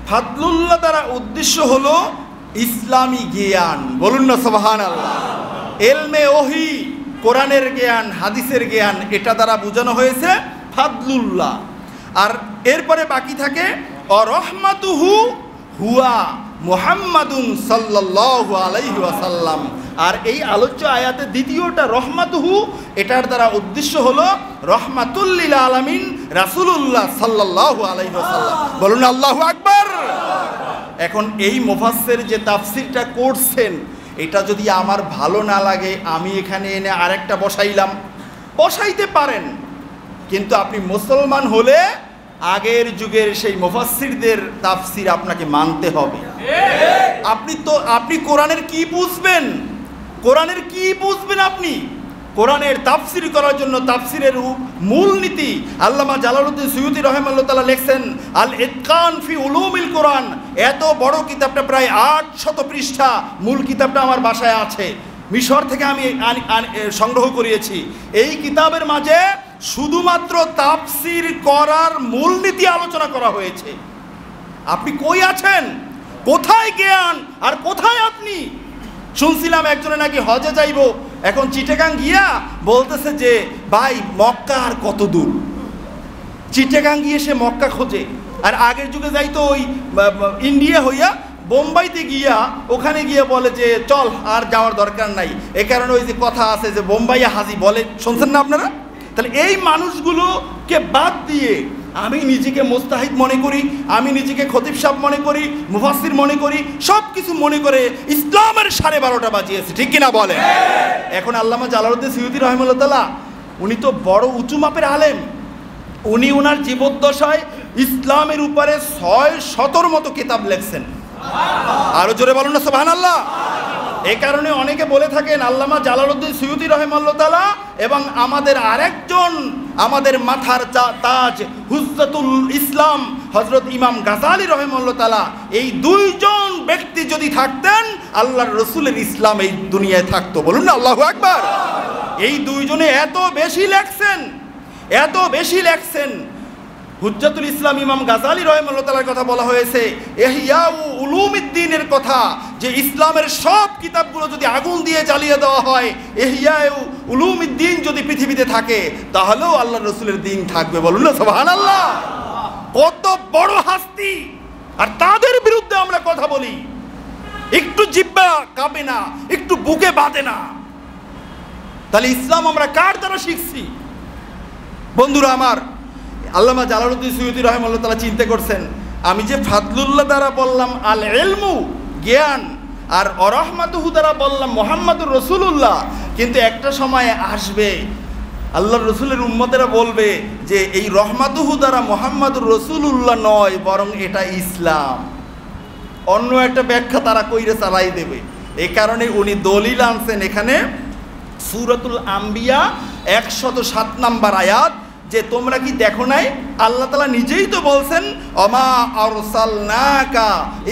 ফাদলুল্লাহ দ্বারা উদ্দেশ্য হলো ইসলামী জ্ঞান। বলুন না সুবহানাল্লাহ। ইলমে ওহী, কোরআনের জ্ঞান, হাদিসের জ্ঞান, এটা দ্বারা বোঝানো হয়েছে ফাদলুল্লাহ। আর এরপরে বাকি থাকে অরহমাতুহু হুয়া মুহাম্মাদুন সাল্লাল্লাহু আলাইহি ওয়াসাল্লাম। আর এই আলোচ্য আয়াতে দ্বিতীয়টা রহমাতুহু, এটার দ্বারা উদ্দেশ্য হলো রহমাতুল লিল আলামিন রাসূলুল্লাহ সাল্লাল্লাহু আলাইহি ওয়াসাল্লাম। বলুন আল্লাহু আকবার। এখন এই মুফাসসির যে তাফসিরটা করছেন, এটা যদি আমার ভালো না লাগে আমি এখানে এনে আরেকটা বসাইলাম, বসাইতে পারেন, কিন্তু আপনি মুসলমান হলে আগের যুগের সেই মুফাসসিরদের তাফসির আপনাকে মানতে হবে। আপনি কোরআনের কি বুঝবেন? কোরআনের কি বুঝবেন আপনি? কোরআনের তাফসির করার জন্য তাফসিরের মূলনীতি আল্লামা জালালউদ্দিন সুয়ুতী রাহিমাহুল্লাহ তাআলা লিখছেন আল ইতকান ফি উলুমিল কোরআন। এত বড় কিতাবটা, প্রায় 800 পৃষ্ঠা, মূল কিতাবটা আমার বাসায় আছে, মিশর থেকে আমি সংগ্রহ করিয়েছি। এই কিতাবের মাঝে শুধুমাত্র তাফসির করার মূলনীতি আলোচনা করা হয়েছে। আপনি কই আছেন? কোথায় জ্ঞান আর কোথায় আপনি? শুনছিলাম একজনে নাকি হজে যাইব, এখন চিটাগাং গিয়া বলতেছে যে ভাই মক্কা আর কত দূর। চিটাগাং গিয়ে সে মক্কা খোঁজে। আর আগের যুগে যাইতো ওই ইন্ডিয়া হইয়া বোম্বাইতে গিয়া, ওখানে গিয়ে বলে যে চল আর যাওয়ার দরকার নাই। এ কারণে ওই যে কথা আছে যে বোম্বাইয়া হাজি বলে, শুনছেন না আপনারা? তাহলে এই মানুষগুলোকে বাদ দিয়ে আমি নিজেকে মুস্তাহিদ মনে করি, আমি নিজেকে খতিব সাহেব মনে করি, মুফাসসির মনে করি, সব কিছু মনে করে ইসলামের 12:30 বাজিয়েছে, ঠিক কিনা বলে? এখন আল্লামা জালালউদ্দিন সুয়ুতী রাহিমাহুল্লাহ তাআলা উনি তো বড় উঁচু মাপের আলেম, উনি ওনার জীবদ্দশায় ইসলামের উপরে 600 মতো কিতাব লিখছেন। আরো জোরে বলুন না সুবহানাল্লাহ। এই কারণে অনেকে বলে থাকেন আল্লামা জালালউদ্দিন সুয়ুতী রাহিমাহুল্লাহ তাআলা এবং আমাদের আরেকজন, আমাদের মাথার তাজ হুজ্জাতুল ইসলাম হযরত ইমাম গাযালী রাহিমাহুল্লাহ তাআলা, এই দুইজন ব্যক্তি যদি থাকতেন আল্লাহর রাসূলের ইসলাম এই দুনিয়ায় থাকতো। বলুন না আল্লাহু আকবার। এই দুইজনে এত বেশি লেখছেন। হুজ্জাতুল ইসলাম ইমাম গাযালী রাহিমাহুল্লাহ তাআলার কথা বলা হয়েছে, ইহইয়া উলুমিদ্দিনের কথা, যে ইসলামের সব কিতাবগুলো যদি আগুন দিয়ে জ্বালিয়ে দেওয়া হয়, ইহইয়া উলুমিদ্দিন যদি পৃথিবীতে থাকে তাহলেও আল্লাহর রাসূলের দ্বীন থাকবে। বলুন না সুবহানাল্লাহ। কত বড় হাস্তি, আর তাদের বিরুদ্ধে আমরা কথা বলি, একটু জিহ্বা কাঁপে না, একটু বুকে বাঁধে না। তাহলে ইসলাম আমরা কার দ্বারা শিখছি? বন্ধুরা আমার, আল্লামা জালালউদ্দিন সুয়ুতী রাহিমাহুল্লাহ তাআলা চিন্তা করছেন, আমি যে ফাদলুল্লাহ দ্বারা বললাম আল ইলমু জ্ঞান, আর অরহমাতুহু দ্বারা বললাম মুহাম্মাদুর রাসূলুল্লাহ, কিন্তু একটা সময় আসবে আল্লাহর রাসূলের উম্মতেরা বলবে যে এই রহমাতুহু দ্বারা মুহাম্মাদুর রাসূলুল্লাহ নয়, বরং এটা ইসলাম। অন্য একটা ব্যাখ্যা তারা কইরে চালাই দেবে। এই কারণে উনি দলিল আনছেন এখানে সূরাতুল আম্বিয়া 107 নম্বর আয়াত, যে তোমরা কি দেখো নাই, আল্লাহ তাআলা নিজেই তো বলছেন ওমা আরসালনাকা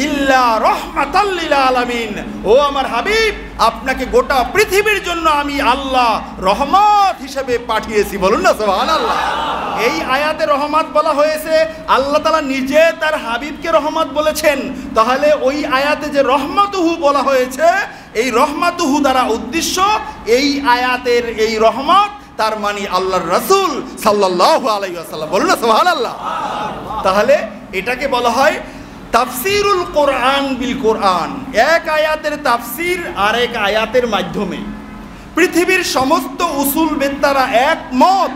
ইল্লা রাহমাতাল লিল আলামিন, ও আমার হাবিব আপনাকে গোটা পৃথিবীর জন্য আমি আল্লাহ রহমত হিসেবে পাঠিয়েছি। বলুন না সুবহানাল্লাহ। এই আয়াতে রহমত বলা হয়েছে, আল্লাহ তাআলা নিজে তার হাবিবকে রহমত বলেছেন। তাহলে ওই আয়াতে যে রহমাতুহু বলা হয়েছে, এই রহমাতুহু দ্বারা উদ্দেশ্য এই আয়াতের এই রহমত, তার মানে আল্লাহর রাসূল সাল্লাল্লাহু আলাইহি ওয়াসাল্লাম। বলুন না সুবহানাল্লাহ। তাহলে এটাকে বলা হয় তাফসিরুল কোরআন বিল কোরআন, এক আয়াতের তাফসির আরেক আয়াতের মাধ্যমে। পৃথিবীর সমস্ত উসুল বেত্তারা একমত,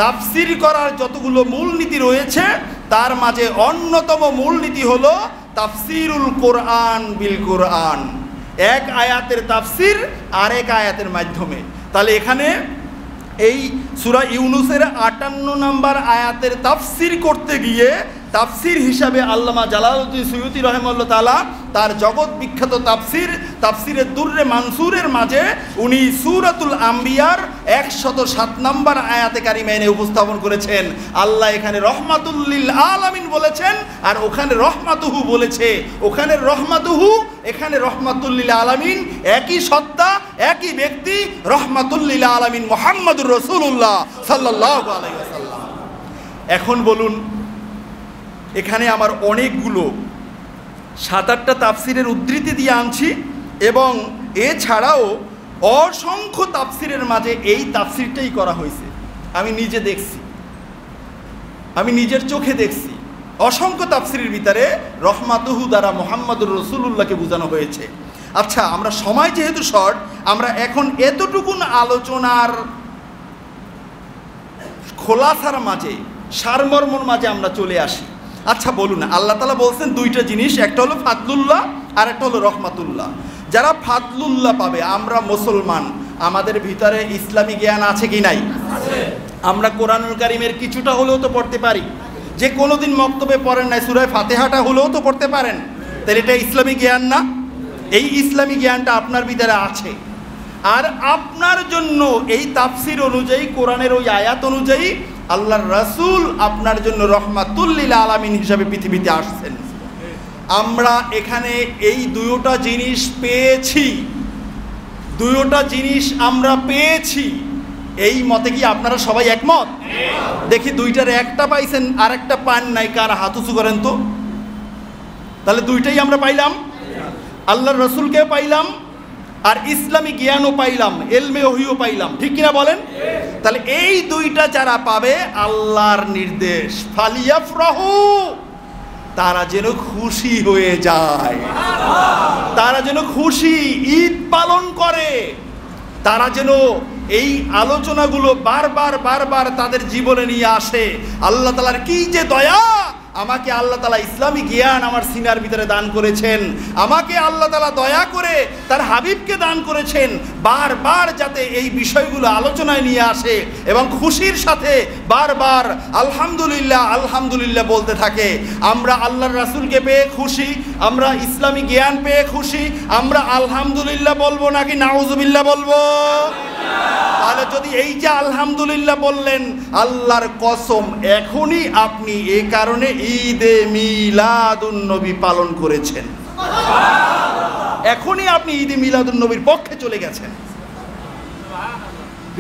তাফসির করার যতগুলো মূলনীতি রয়েছে তার মাঝে অন্যতম মূলনীতি হলো তাফসিরুল কোরআন বিল কোরআন, এক আয়াতের তাফসির আরেক আয়াতের মাধ্যমে। তাহলে এখানে এই সূরা ইউনুসের 58 নম্বর আয়াতের তাফসির করতে গিয়ে তাফসির হিসাবে আল্লামা জালালউদ্দিন সুয়ুতী রাহিমাহুল্লাহ তাআলা তার জগৎ বিখ্যাত তাফসিরে দুররে মানসুরের মাঝে উনি সূরাতুল আম্বিয়ার 107 নম্বর আয়াতে কারিমা এনে উপস্থাপন করেছেন। আল্লাহ এখানে রহমাতুল লিল আলামিন বলেছেন আর ওখানে রহমাতুহু বলেছে। ওখানে রহমাতুহু, এখানে রহমাতুল লিল আলামিন, একই সত্তা একই ব্যক্তি, রহমাতুল লিল আলামিন মুহাম্মদুর রাসূলুল্লাহ সাল্লাল্লাহু আলাইহি ওয়াসাল্লাম। এখন বলুন, এখানে আমার অনেকগুলো 7-8টা তাফসিরের উদ্ধৃতি দিয়ে আনছি এবং এছাড়াও অসংখ্য তাফসিরের মাঝে এই তাফসিরটাই করা হয়েছে। আমি নিজে দেখছি, আমি নিজের চোখে দেখছি। অসংখ্য তাফসিরের ভিতরে রহমাতুহু দ্বারা মুহাম্মদুর রাসূলুল্লাহকে বোঝানো হয়েছে। আচ্ছা, আমরা সময় যেহেতু শর্ট, আমরা এখন এতটুকুন আলোচনার খোলাসার মাঝে, সারমর্মর মাঝে আমরা চলে আসি। আচ্ছা বলুন, আল্লাহ তাআলা বলছেন দুইটা জিনিস, একটা হলো ফাদলুল্লাহ আর একটা হলো রহমাতুল্লাহ। যারা ফাদলুল্লাহ পাবে, আমরা মুসলমান, আমাদের ভিতরে ইসলামী জ্ঞান আছে কি নাই? আমরা কোরআনুল কারীমের কিছুটা হলেও তো পড়তে পারি। যে কোনোদিন মক্তবে পড়েন নাই, সূরা ফাতিহাটা হলেও তো পড়তে পারেন। তাহলে এটা ইসলামী জ্ঞান না? এই ইসলামী জ্ঞানটা আপনার ভিতরে আছে। আর আপনার জন্য এই তাফসির অনুযায়ী, কোরআনের ওই আয়াত অনুযায়ী আল্লাহর রাসূল আপনার জন্য রহমাতুল লিল আলামিন হিসাবে পৃথিবীতে আসছেন। আমরা এখানে এই দুইটা জিনিস পেয়েছি, দুইটা জিনিস আমরা পেয়েছি। এই মতে কি আপনারা সবাই একমত? দেখি দুইটার একটা পাইছেন আর একটা পান নাই, কার হাত উঁচু করেন তো। তাহলে দুইটাই আমরা পাইলাম, আল্লাহর রাসূলকেও পাইলাম আর ইসলামী জ্ঞানও পাইলাম, এলমে ওহীও পাইলাম, ঠিক কিনা বলেন? তাহলে এই দুইটা যারা পাবে, আল্লাহর নির্দেশ ফালিয়াফরাহু, তারা যেন খুশি হয়ে যায়, তারা যেন খুশি, ঈদ পালন করে, তারা যেন এই আলোচনাগুলো বারবার বারবার তাদের জীবনে নিয়ে আসে। আল্লাহ তাআলার কি যে দয়া, আমাকে আল্লাহ তাআলা ইসলামী জ্ঞান আমার সিনার ভিতরে দান করেছেন, আমাকে আল্লাহ তাআলা দয়া করে তার হাবিবকে দান করেছেন। বারবার যাতে এই বিষয়গুলো আলোচনায় নিয়ে আসে এবং খুশির সাথে বারবার আলহামদুলিল্লাহ আলহামদুলিল্লাহ বলতে থাকে। আমরা আল্লাহর রাসূলকে পেয়ে খুশি, আমরা ইসলামী জ্ঞান পেয়ে খুশি, আমরা আলহামদুলিল্লাহ বলবো নাকি নাউজুবিল্লাহ বলবো? তাহলে যদি এই যে আলহামদুলিল্লাহ বললেন, আল্লাহর কসম এখনই আপনি এই কারণে ঈদে মিলাদুন নবী পালন করেছেন, এখনই আপনি ঈদে মিলাদুন নবীর পক্ষে চলে গেছেন।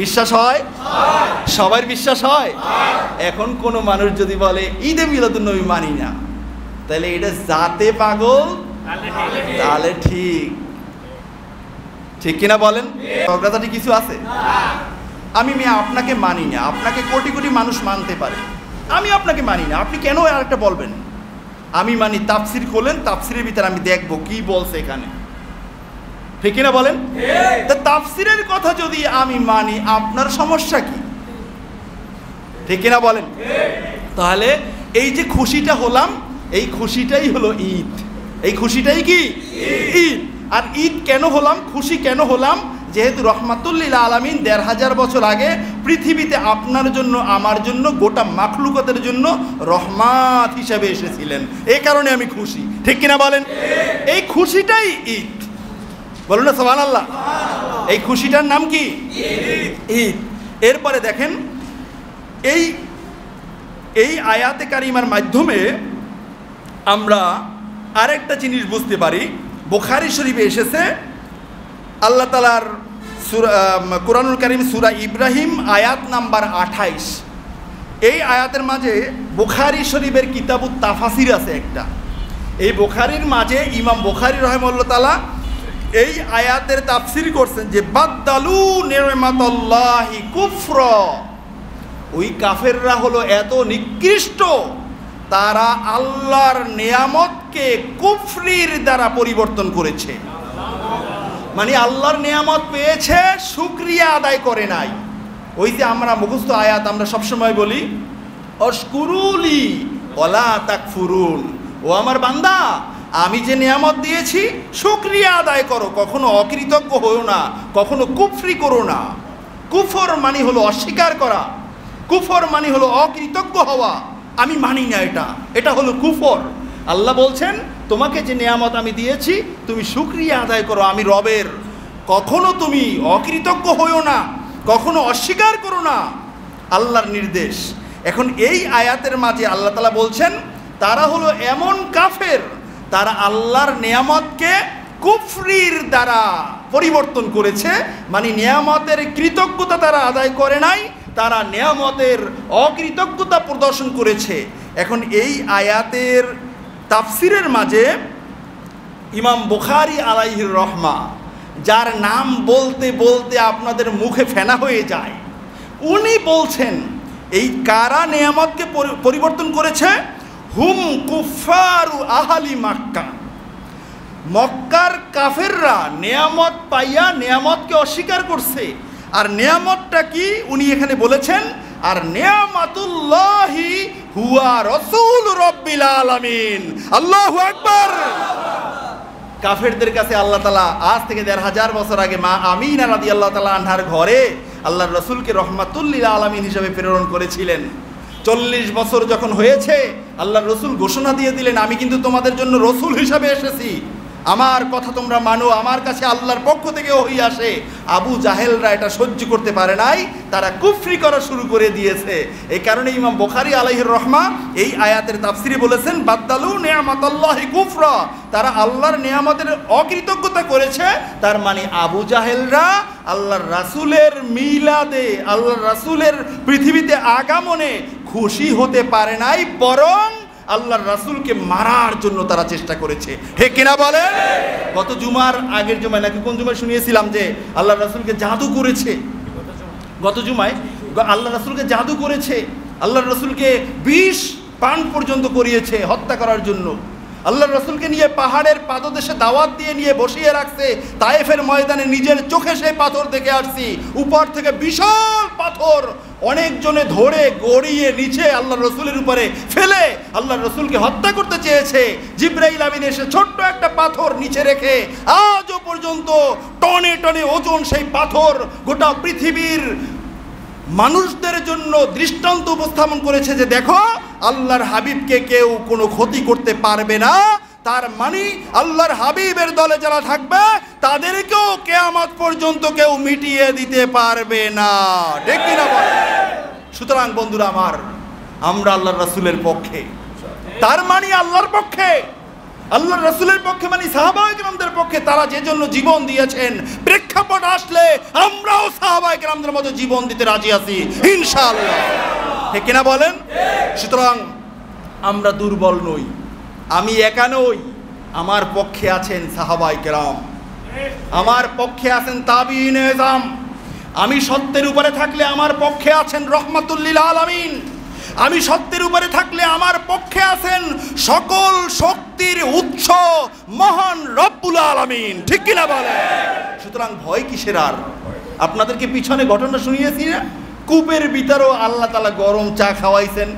বিশ্বাস হয়? সবার বিশ্বাস হয়? এখন কোনো মানুষ যদি বলে ঈদে মিলাদুন নবী মানি না, তাহলে এটা জাতে পাগল, তাহলে ঠিক ঠিক কিনা বলেন? অগ্রাধাটি কিছু আছে? আমি আপনাকে মানি না, আপনাকে কোটি কোটি মানুষ মানতে পারে, আমি আপনাকে মানি না, আপনি কেন আরেকটা বলবেন? আমি মানি, তাফসির খোলেন, তাফসিরের ভিতরে আমি দেখবো কি বলছে এখানে, ঠিক কিনা বলেন? তা তাফসিরের কথা যদি আমি মানি, আপনার সমস্যা কি? ঠিক কিনা বলেন? তাহলে এই যে খুশিটা হলাম, এই খুশিটাই হলো ঈদ। এই খুশিটাই কি ঈদ। আর ঈদ কেন হলাম, খুশি কেন হলাম? যেহেতু রহমাতুল লিল আলামিন ১৫০০ বছর আগে পৃথিবীতে আপনার জন্য, আমার জন্য, গোটা মাখলুকাতের জন্য রহমত হিসাবে এসেছিলেন, এই কারণে আমি খুশি, ঠিক কিনা বলেন? এই খুশিটাই ঈদ, বলুন না সুবহানাল্লাহ। এই খুশিটার নাম কি? ঈদ। এরপরে দেখেন, এই আয়াতে কারিমার মাধ্যমে আমরা আরেকটা জিনিস বুঝতে পারি। বুখারী শরীফে এসেছে, আল্লাহ তাআলার কুরআনুল কারীম সূরা ইব্রাহিম আয়াত নাম্বার 28। এই আয়াতের মাঝে বুখারী শরীফের কিতাবুত তাফাসির আছে একটা। এই বুখারীর মাঝে ইমাম বুখারী রাহিমাহুল্লাহ তাআলা এই আয়াতের তাফসির করছেন যে বাদদালু নি'মাতাল্লাহি কুফরা, ওই কাফেররা হলো এত নিকৃষ্ট, তারা আল্লাহর নিয়ামতকে কুফরির দ্বারা পরিবর্তন করেছে। মানে আল্লাহর নিয়ামত পেয়েছে, শুকরিয়া আদায় করে নাই। ওই যে আমরা মুখস্থ আয়াত আমরা সবসময় বলি, অশকুরুলি ওয়ালা তাকফুরুন, ও আমার বান্দা আমি যে নিয়ামত দিয়েছি শুকরিয়া আদায় করো, কখনো অকৃতজ্ঞ হও না, কখনো কুফরি করো না। কুফর মানে হলো অস্বীকার করা, কুফর মানে হলো অকৃতজ্ঞ হওয়া, আমি মানি না, এটা হলো কুফর। আল্লাহ বলছেন তোমাকে যে নিয়ামত আমি দিয়েছি তুমি শুকরিয়া আদায় করো আমি রবের, কখনো তুমি অকৃতজ্ঞ হইও না, কখনো অস্বীকার করো না, আল্লাহর নির্দেশ। এখন এই আয়াতের মাঝে আল্লাহ তাআলা বলছেন তারা হলো এমন কাফের, তারা আল্লাহর নিয়ামতকে কুফরির দ্বারা পরিবর্তন করেছে, মানে নিয়ামতের কৃতজ্ঞতা তারা আদায় করে নাই, তারা নিয়ামতের অকৃতজ্ঞতা প্রদর্শন করেছে। এখন এই আয়াতের তাফসিরের মাঝে ইমাম বুখারী আলাইহির রহমা, যার নাম বলতে বলতে আপনাদের মুখে ফেনা হয়ে যায়, উনি বলছেন এই কারা নিয়ামতকে পরিবর্তন করেছে, হুম কুফারু আহলি মাক্কা, মক্কার কাফেররা নিয়ামত পাইয়া নিয়ামতকে অস্বীকার করছে। আর নিয়ামতটা কি উনি এখানে বলেছেন, আর নিয়ামাতুল্লাহি হুয়া রাসূল রাব্বিল আলামিন, আল্লাহু আকবার। কাফেরদের কাছে আল্লাহ তাআলা আজ থেকে ১৫০০ বছর আগে মা আমিনা রাদিয়াল্লাহু তাআলা আনহার ঘরে আল্লাহর রাসূলকে রহমাতুল লিল আলামিন হিসেবে প্রেরণ করেছিলেন। ৪০ বছর যখন হয়েছে আল্লাহর রাসূল ঘোষণা দিয়ে দিলেন আমি কিন্তু তোমাদের জন্য রাসূল হিসেবে এসেছি, আমার কথা তোমরা মানো, আমার কাছে আল্লাহর পক্ষ থেকে ওহী আসে। আবু জাহেলরা এটা সহ্য করতে পারে নাই, তারা কুফরি করা শুরু করে দিয়েছে। এই কারণে ইমাম বুখারী আলাইহির রহমা এই আয়াতের তাফসিরে বলেছেন বাদদালু নিয়ামাতাল্লাহি কুফরা, তারা আল্লাহর নিয়ামতের অকৃতজ্ঞতা করেছে। তার মানে আবু জাহেলরা আল্লাহর রাসূলের মিলাদে, আল্লাহর রাসূলের পৃথিবীতে আগমনে খুশি হতে পারে নাই, বরং আল্লাহর রাসূলকে মারার জন্য তারা চেষ্টা করেছে। হে কিনা বলেন? গত জুমার আগের জুমায় নাকি কোন জুমায় শুনিয়েছিলাম যে আল্লাহর রাসূলকে জাদু করেছে, গত জুমায় আল্লাহর রাসূলকে জাদু করেছে, আল্লাহর রাসূলকে বিষ পান পর্যন্ত করিয়েছে হত্যা করার জন্য। আল্লাহর রাসূলকে নিয়ে পাহাড়ের পাদদেশে দাওয়াত দিয়ে নিয়ে বসিয়ে রাখছে, তায়েফের ময়দানে নিজের চোখে সেই পাথর দেখে আসছি, উপর থেকে বিশাল পাথর অনেকজনে ধরে গড়িয়ে নিচে আল্লাহর রাসূলের উপরে ফেলে আল্লাহর রাসূলকে হত্যা করতে চেয়েছে। জিবরাইল আমিন এসে ছোট্ট একটা পাথর নিচে রেখে আজও পর্যন্ত টনে টনে ওজন সেই পাথর গোটা পৃথিবীর মানুষদের জন্য দৃষ্টান্ত উপস্থাপন করেছে যে দেখো আল্লাহর হাবিবকে কেউ কোনো ক্ষতি করতে পারবে না। তার মানে আল্লাহর হাবিবের দলে যারা থাকবে তাদেরকেও কিয়ামত পর্যন্ত কেউ মিটিয়ে দিতে পারবে না, ঠিক কি না বলেন? সুতরাং বন্ধুরা আমার, আমরা আল্লাহর রাসূলের পক্ষে, তার মানে আল্লাহর পক্ষে, আল্লাহর রাসূলের পক্ষে মানে সাহাবায়ে কেরামদের পক্ষে, তারা যে জন্য জীবন দিয়েছেন, প্রেক্ষাপট আসলে আমরাও সাহাবায়ে কেরামদের মতো জীবন দিতে রাজি আছি ইনশাআল্লাহ, ঠিক কিনা বলেন? সুতরাং আমরা দুর্বল নই, আমি একা নই, আমার পক্ষে আছেন সাহাবায়ে কেরাম, আমার পক্ষে আছেন তাবিঈন এজাম, আমি সত্যের উপরে থাকলে আমার পক্ষে আছেন রহমাতুল লিল আলামিন, আমি সত্যের উপরে থাকলে আমার পক্ষে আছেন সকল শক্তির উৎস মহান রব্বুল আলামিন, ঠিক কিনা বলেন? সুতরাং ভয় কিসের? আর আপনাদেরকে পিছনে ঘটনা শুনিয়েছি না, কূপের ভিতরেও আল্লাহ তাআলা গরম চা খাওয়াইছেন,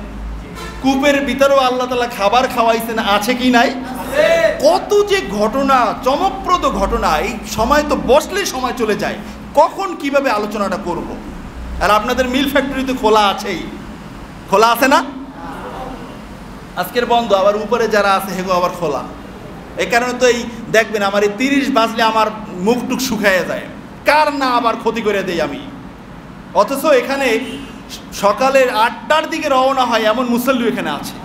কূপের ভিতরেও আল্লাহ তাআলা খাবার খাওয়াইছেন, আছে কি নাই? কত যে ঘটনা, চমকপ্রদ ঘটনা, এই সময় তো বসলে সময় চলে যায়, কখন কিভাবে আলোচনাটা করব। আর আপনাদের মিল ফ্যাক্টরি তো খোলা আছেই, খোলা আছে না? আজকের বন্ধ, আবার উপরে যারা আছে হেগো আবার খোলা। এই কারণে তো এই দেখবেন আমার এই 30 বাজলে আমার মুখটুক শুকাইয়া যায়, কার না আবার ক্ষতি করে দেই আমি। অথচ এখানে সকালের 8টার দিকে রওনা হয় এমন মুসল্লি এখানে আছে,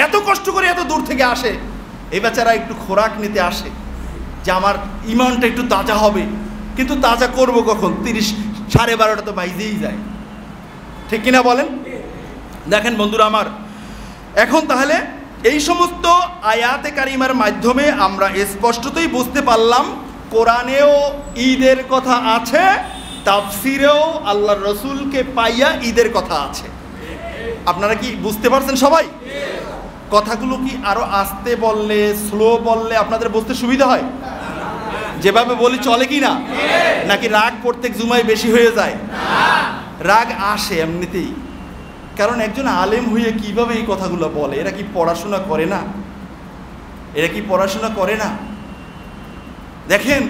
এত কষ্ট করে এত দূর থেকে আসে, এই বেচারা একটু খোরাক নিতে আসে যে আমার ইমানটা একটু তাজা হবে, কিন্তু তাজা করব কখন? 12:30 তো বাইজেই যায়, ঠিক কিনা বলেন? দেখেন বন্ধুরা আমার, এখন তাহলে এই সমস্ত আয়াতে কারিমার মাধ্যমে আমরা স্পষ্টতই বুঝতে পারলাম কোরআনেও ঈদের কথা আছে, তাফসিরেও আল্লাহর রাসূলকে পাইয়া ঈদের কথা আছে। আপনারা কি বুঝতে পারছেন সবাই? কথাগুলো কি আরো আস্তে বললে, স্লো বললে আপনাদের বুঝতে সুবিধা হয়? যেভাবে বলি চলে কি না? নাকি রাগ প্রত্যেক জুমায় বেশি হয়ে যায়? রাগ আসে এমনিতেই, কারণ একজন আলেম হয়ে কিভাবে এই কথাগুলো বলে? এরা কি পড়াশোনা করে না? এরা কি পড়াশোনা করে না? দেখেন,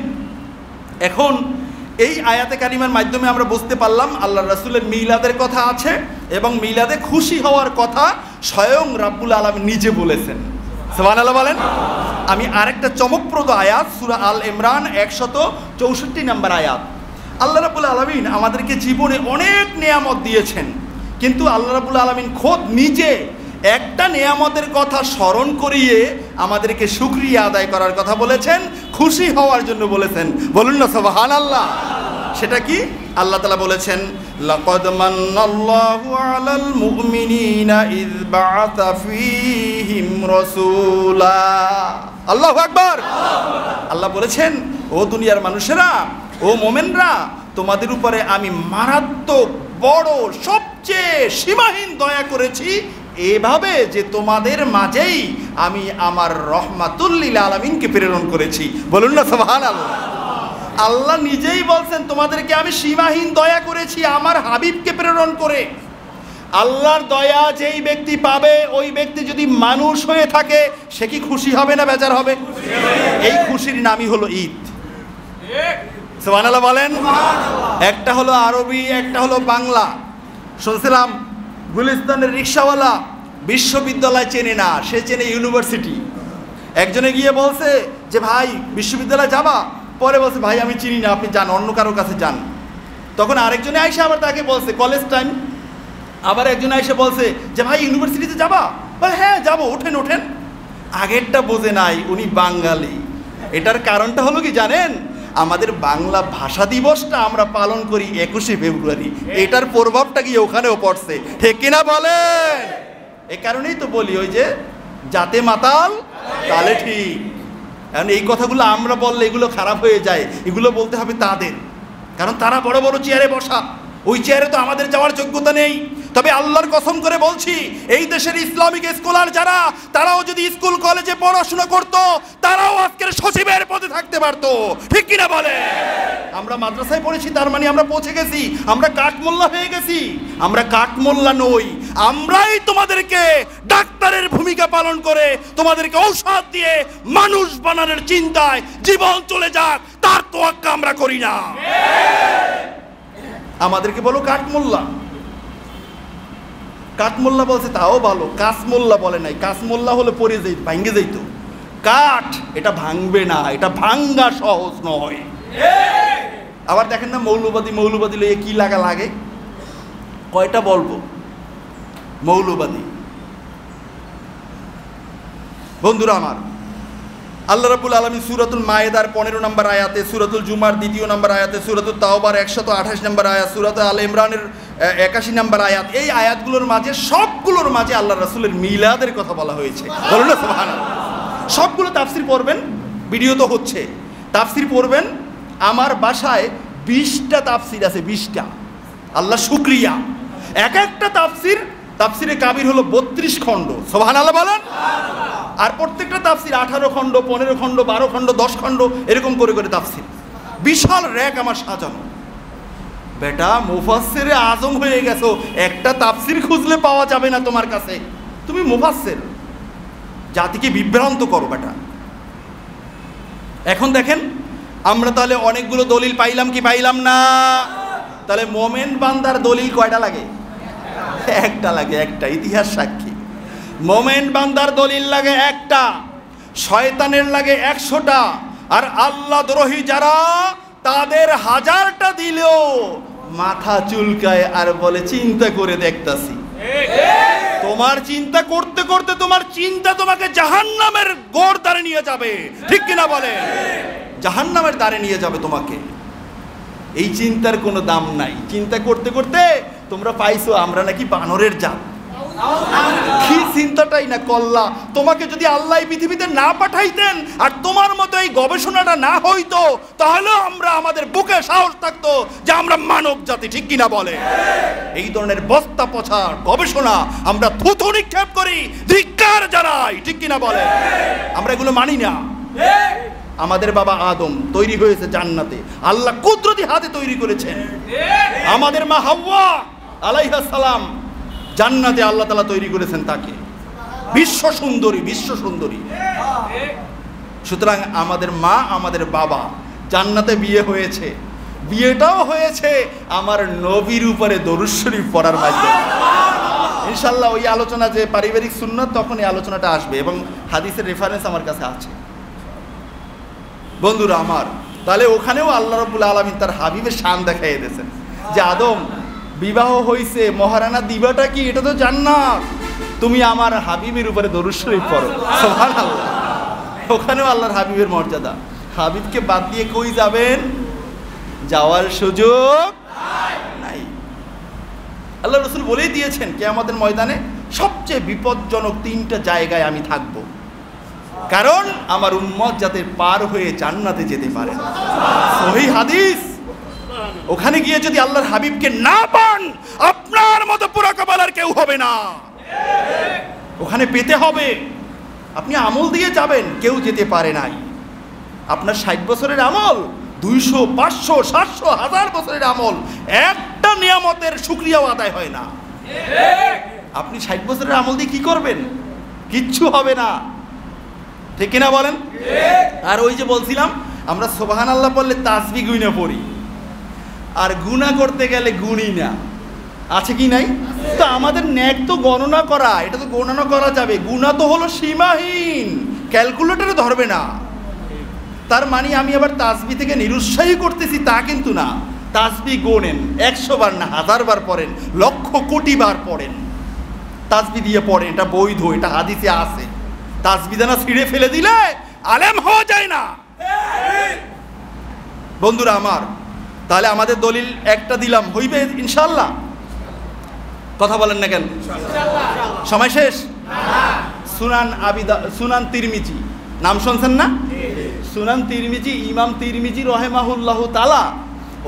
এখন এই আয়াতে কারিমার মাধ্যমে আমরা বুঝতে পারলাম আল্লাহ রাসূলের মিলাদের কথা আছে এবং মিলাদে খুশি হওয়ার কথা স্বয়ং রাব্বুল আলামিন নিজে বলেছেন। সুবহানাল্লাহ বলেন। আমি আরেকটা চমকপ্রদ আয়াত, সূরা আল ইমরান 164 নম্বর আয়াত। আল্লাহ রাব্বুল আলামিন আমাদেরকে জীবনে অনেক নেয়ামত দিয়েছেন, কিন্তু আল্লাহ রাব্বুল আলামিন খোদ নিজে একটা নেয়ামতের কথা স্মরণ করিয়ে আমাদেরকে শুকরিয়া আদায় করার কথা বলেছেন, খুশি হওয়ার জন্য বলেছেন। বলুন না সুবহানাল্লাহ। সেটা কি? আল্লাহ তাআলা বলেছেন, লাকাদ মান্নাল্লাহু আলাল মুমিনিনা ইয বাআসা ফীহিম রাসূলা। আল্লাহু আকবার। আল্লাহ বলেছেন, ও দুনিয়ার মানুষেরা, ও মুমিনরা, তোমাদের উপরে আমি মারাত্মক বড় সবচেয়ে সীমাহীন দয়া করেছি, এভাবে যে তোমাদের মাঝেই আমি আমার রহমাতুল লিল আলামিনকে প্রেরণ করেছি। বলুন না সুবহানাল্লাহ। আল্লাহ নিজেই বলছেন, তোমাদেরকে আমি সীমাহীন দয়া করেছি আমার হাবিবকে প্রেরণ করে। আল্লাহর দয়া যেই ব্যক্তি পাবে, ওই ব্যক্তি যদি মানুষ হয়ে থাকে, সে কি খুশি হবে না বেজার হবে? এই খুশির নামই হলো ঈদ। সুবহানাল্লাহ বলেন। একটা হলো আরবি, একটা হলো বাংলা। শুনছিলাম গুলিস্তানের রিক্সাওয়ালা বিশ্ববিদ্যালয় চেনে না, সে চেনে ইউনিভার্সিটি। একজনে গিয়ে বলছে যে ভাই বিশ্ববিদ্যালয় যাবা? পরে বলছে ভাই আমি চিনি না, আপনি যান, অন্য কারোর কাছে যান। তখন আরেকজনে আইসা আবার তাকে বলছে কলেজ টাইম, আবার একজন আইসা বলছে যে ভাই ইউনিভার্সিটিতে যাবা? বলে হ্যাঁ যাবো, ওঠেন ওঠেন। আগেরটা বোঝে নাই উনি বাঙালি। এটার কারণটা হলো কি জানেন? আমাদের বাংলা ভাষা দিবসটা আমরা পালন করি 21শে ফেব্রুয়ারি, এটার প্রভাবটা কি ওখানেও পড়ছে, ঠিক কিনা বলেন? এই কারণেই তো বলি, ওই যে যাতে মাতাল তালে ঠিক। এখন এই কথাগুলো আমরা বললে এগুলো খারাপ হয়ে যায়, এগুলো বলতে হবে তাদের, কারণ তারা বড় বড় চেয়ারে বসা, ওই চেয়ারে তো আমাদের যাওয়ার যোগ্যতা নেই। তবে আল্লাহর কসম করে বলছি, এই দেশের ইসলামিক স্কলার যারা, তারাও যদি স্কুল কলেজে পড়াশোনা করত, তারাও আজকের সচিবের পদে থাকতে পারতো, ঠিক কিনা বলে? আমরা মাদ্রাসায় পড়েছি, তার মানে আমরা পৌঁছে গেছি, আমরা কাঠমোল্লা হয়ে গেছি? আমরা কাঠমোল্লা নই, আমরাই তোমাদেরকে ডাক্তারের ভূমিকা পালন করে তোমাদেরকে ঔষধ দিয়ে মানুষ বানানোর চিন্তায় জীবন চলে যাক, তার তোয়াক্কা আমরা করি না। আমাদেরকে বলো কাঠমোল্লা। কাঠমোল্লা বলছে তাও ভালো, কাসমোল্লা বলে নাই। কাসমোল্লা হলে পড়ে যাই, ভাঙ্গে যাইত। কাঠ এটা ভাঙবে না, এটা ভাঙ্গা সহজ নয়। আবার দেখেন না মৌলবাদী, মৌলবাদী লইয়ে কি লাগা লাগে? কয়টা বলবো মৌলবাদী? বন্ধুরা আমার, আল্লাহ রাব্বুল আলামিন সূরাতুল মায়েদার 15 নম্বর আয়াতে, সূরাতুল জুমার 2 নম্বর আয়াতে, সূরাতুল তাওবার 128 নম্বর আয়াত, সূরাতুল আল ইমরানের 81 নম্বর আয়াত, এই আয়াতগুলোর মাঝে সবগুলোর মাঝে আল্লাহ রাসূলের মিলাদের কথা বলা হয়েছে। বলুন না সুবহানাল্লাহ। সবগুলো তাফসীর পড়বেন, ভিডিও তো হচ্ছে, তাফসীর পড়বেন। আমার বাসায় 20টা তাফসীর আছে, 20টা। আল্লাহ শুকরিয়া। এক একটা তাফসীরে কাবির হলো 32 খণ্ড। সুবহানাল্লাহ বলেন। আর প্রত্যেকটা তাফসীর 18 খণ্ড, 15 খণ্ড, 12 খণ্ড, 10 খণ্ড, এরকম করে করে তাফসীর। বিশাল র‍্যাক আমার সাজানো। বেটা মুফাসসিরে আজম হয়ে গেছো, একটা তাফসীর খুঁজলে পাওয়া যাবে না তোমার কাছে, তুমি মুফাসসির। জাতিকে বিভ্রান্ত করো বেটা। এখন দেখেন, আমরা তাহলে অনেকগুলো দলিল পাইলাম কি পাইলাম না? তাহলে মোমেন বান্দার দলিল কয়টা লাগে? একটা লাগে, একটা। ইতিহাস সাক্ষী, মোমেন বান্দার দলিল লাগে একটা, শয়তানের লাগে 100টা, আর আল্লাহ দ্রোহী যারা, তাদের 1000টা দিলেও মাথা চুলকায় আর বলে চিন্তা করে দেখতাছি। তোমার চিন্তা করতে করতে তোমার চিন্তা তোমাকে জাহান্নামের গোড় দ্বারে নিয়ে যাবে, ঠিক কিনা বলে? জাহান্নামের দ্বারে নিয়ে যাবে তোমাকে। এই চিন্তার কোনো দাম নাই। চিন্তা করতে করতে তোমরা পাইছো আমরা নাকি বানরের জাত। কি চিন্তাটাই না করলা। তোমাকে যদি আল্লাহ পৃথিবীতে না পাঠাইতেন আর তোমার মতো এই গবেষণাটা না হইতো, তাহলে আমরা, আমাদের বুকে সাহস থাকতো যে আমরা মানব জাতি, ঠিক কিনা বলে? এই ধরনের বস্তা পচার গবেষণা আমরা থুথু নিক্ষেপ করি, ধিক্কার জানাই, ঠিক কিনা বলে? আমরা এগুলো মানি না। আমাদের বাবা আদম তৈরি হয়েছে জান্নাতে, আল্লাহ কুদরতি হাতে তৈরি করেছেন। আমাদের মা হাওয়া আলাইহিস সালাম জান্নাতে আল্লাহ তাআলা তৈরি করেছেন তাকে, বিশ্ব সুন্দরী, বিশ্ব সুন্দরী। সুতরাং আমাদের মা আমাদের বাবা জান্নাতে বিয়ে হয়েছে, বিয়েটাও হয়েছে আমার নবীর উপরে দরুদ শরীফ পড়ার মাধ্যমে। ইনশাআল্লাহ ওই আলোচনা যে পারিবারিক সুন্নাত, তখন এই আলোচনাটা আসবে এবং হাদিসের রেফারেন্স আমার কাছে আছে। বন্ধুরা আমার, তাহলে ওখানেও আল্লাহ রাব্বুল আলামিন তার হাবিবের শান দেখাইয়ে দিয়েছেন যে আদম বিবাহ হইছে, মহারানা দিবাটা কি? এটা তো জান্নাত, তুমি আমার হাবিবের উপরে দরুদ শরীফ পড়ো। সুবহানাল্লাহ। ওখানেও আল্লাহর হাবিবের মর্যাদা। হাবিবকে বাদ দিয়ে কই যাবেন? যাওয়ার সুযোগ নাই। আল্লাহ রাসূল বলেই দিয়েছেন কিয়ামতের ময়দানে সবচেয়ে বিপজ্জনক 3টা জায়গায় আমি থাকব, কারণ আমার উম্মত যাতে পার হয়ে জান্নাতে যেতে পারে। সহিহ হাদিস। ওখানে গিয়ে যদি আল্লাহর হাবিবকে না পান, আপনার মতো পুরাকাবাল আর কেউ হবে না। ওখানে পেতে হবে। আপনি আমল দিয়ে যাবেন, কেউ যেতে পারে নাই। আপনার 60 বছরের আমল, 200, 500, 700, 1000 বছরের আমল, একটা নিয়ামতের শুকরিয়াও আদায় হয় না। আপনি 60 বছরের আমল দিয়ে কি করবেন? কিচ্ছু হবে না, ঠিক কিনা বলেন? আর ওই যে বলছিলাম, আমরা সুবহানাল্লাহ বললে তাসবিহ গুণা পড়ি, আর গুনাহ করতে গেলে গুণই না, আছে কি নাই? তো আমাদের নেক তো গণনা করা, এটা তো গণনা করা যাবে। গুনাহ তো হলো সীমাহীন, ক্যালকুলেটরে ধরবে না। তার মানে আমি আবার তাসবিহ থেকে নিরুৎসাহী করতেছি তা কিন্তু না। তাসবিহ গোনেন, 100 বার না 1000 বার পড়েন, লক্ষ কোটি বার পড়েন, তাসবিহ দিয়ে পড়েন, এটা বৈধ, এটা হাদিসে আছে। তাসবিহ দানা ছিঁড়ে ফেলে দিলে আলেম হওয়া যায় না। বন্ধুরা আমার, তাহলে আমাদের দলিল একটা দিলাম, হইবে ইনশাআল্লাহ? কথা বলেন না কেন? সময় শেষ। সুনান তিরমিজি নাম শুনছেন না? সুনান তিরমিজি, ইমাম তিরমিজি রহিমাহুল্লাহ তাআলা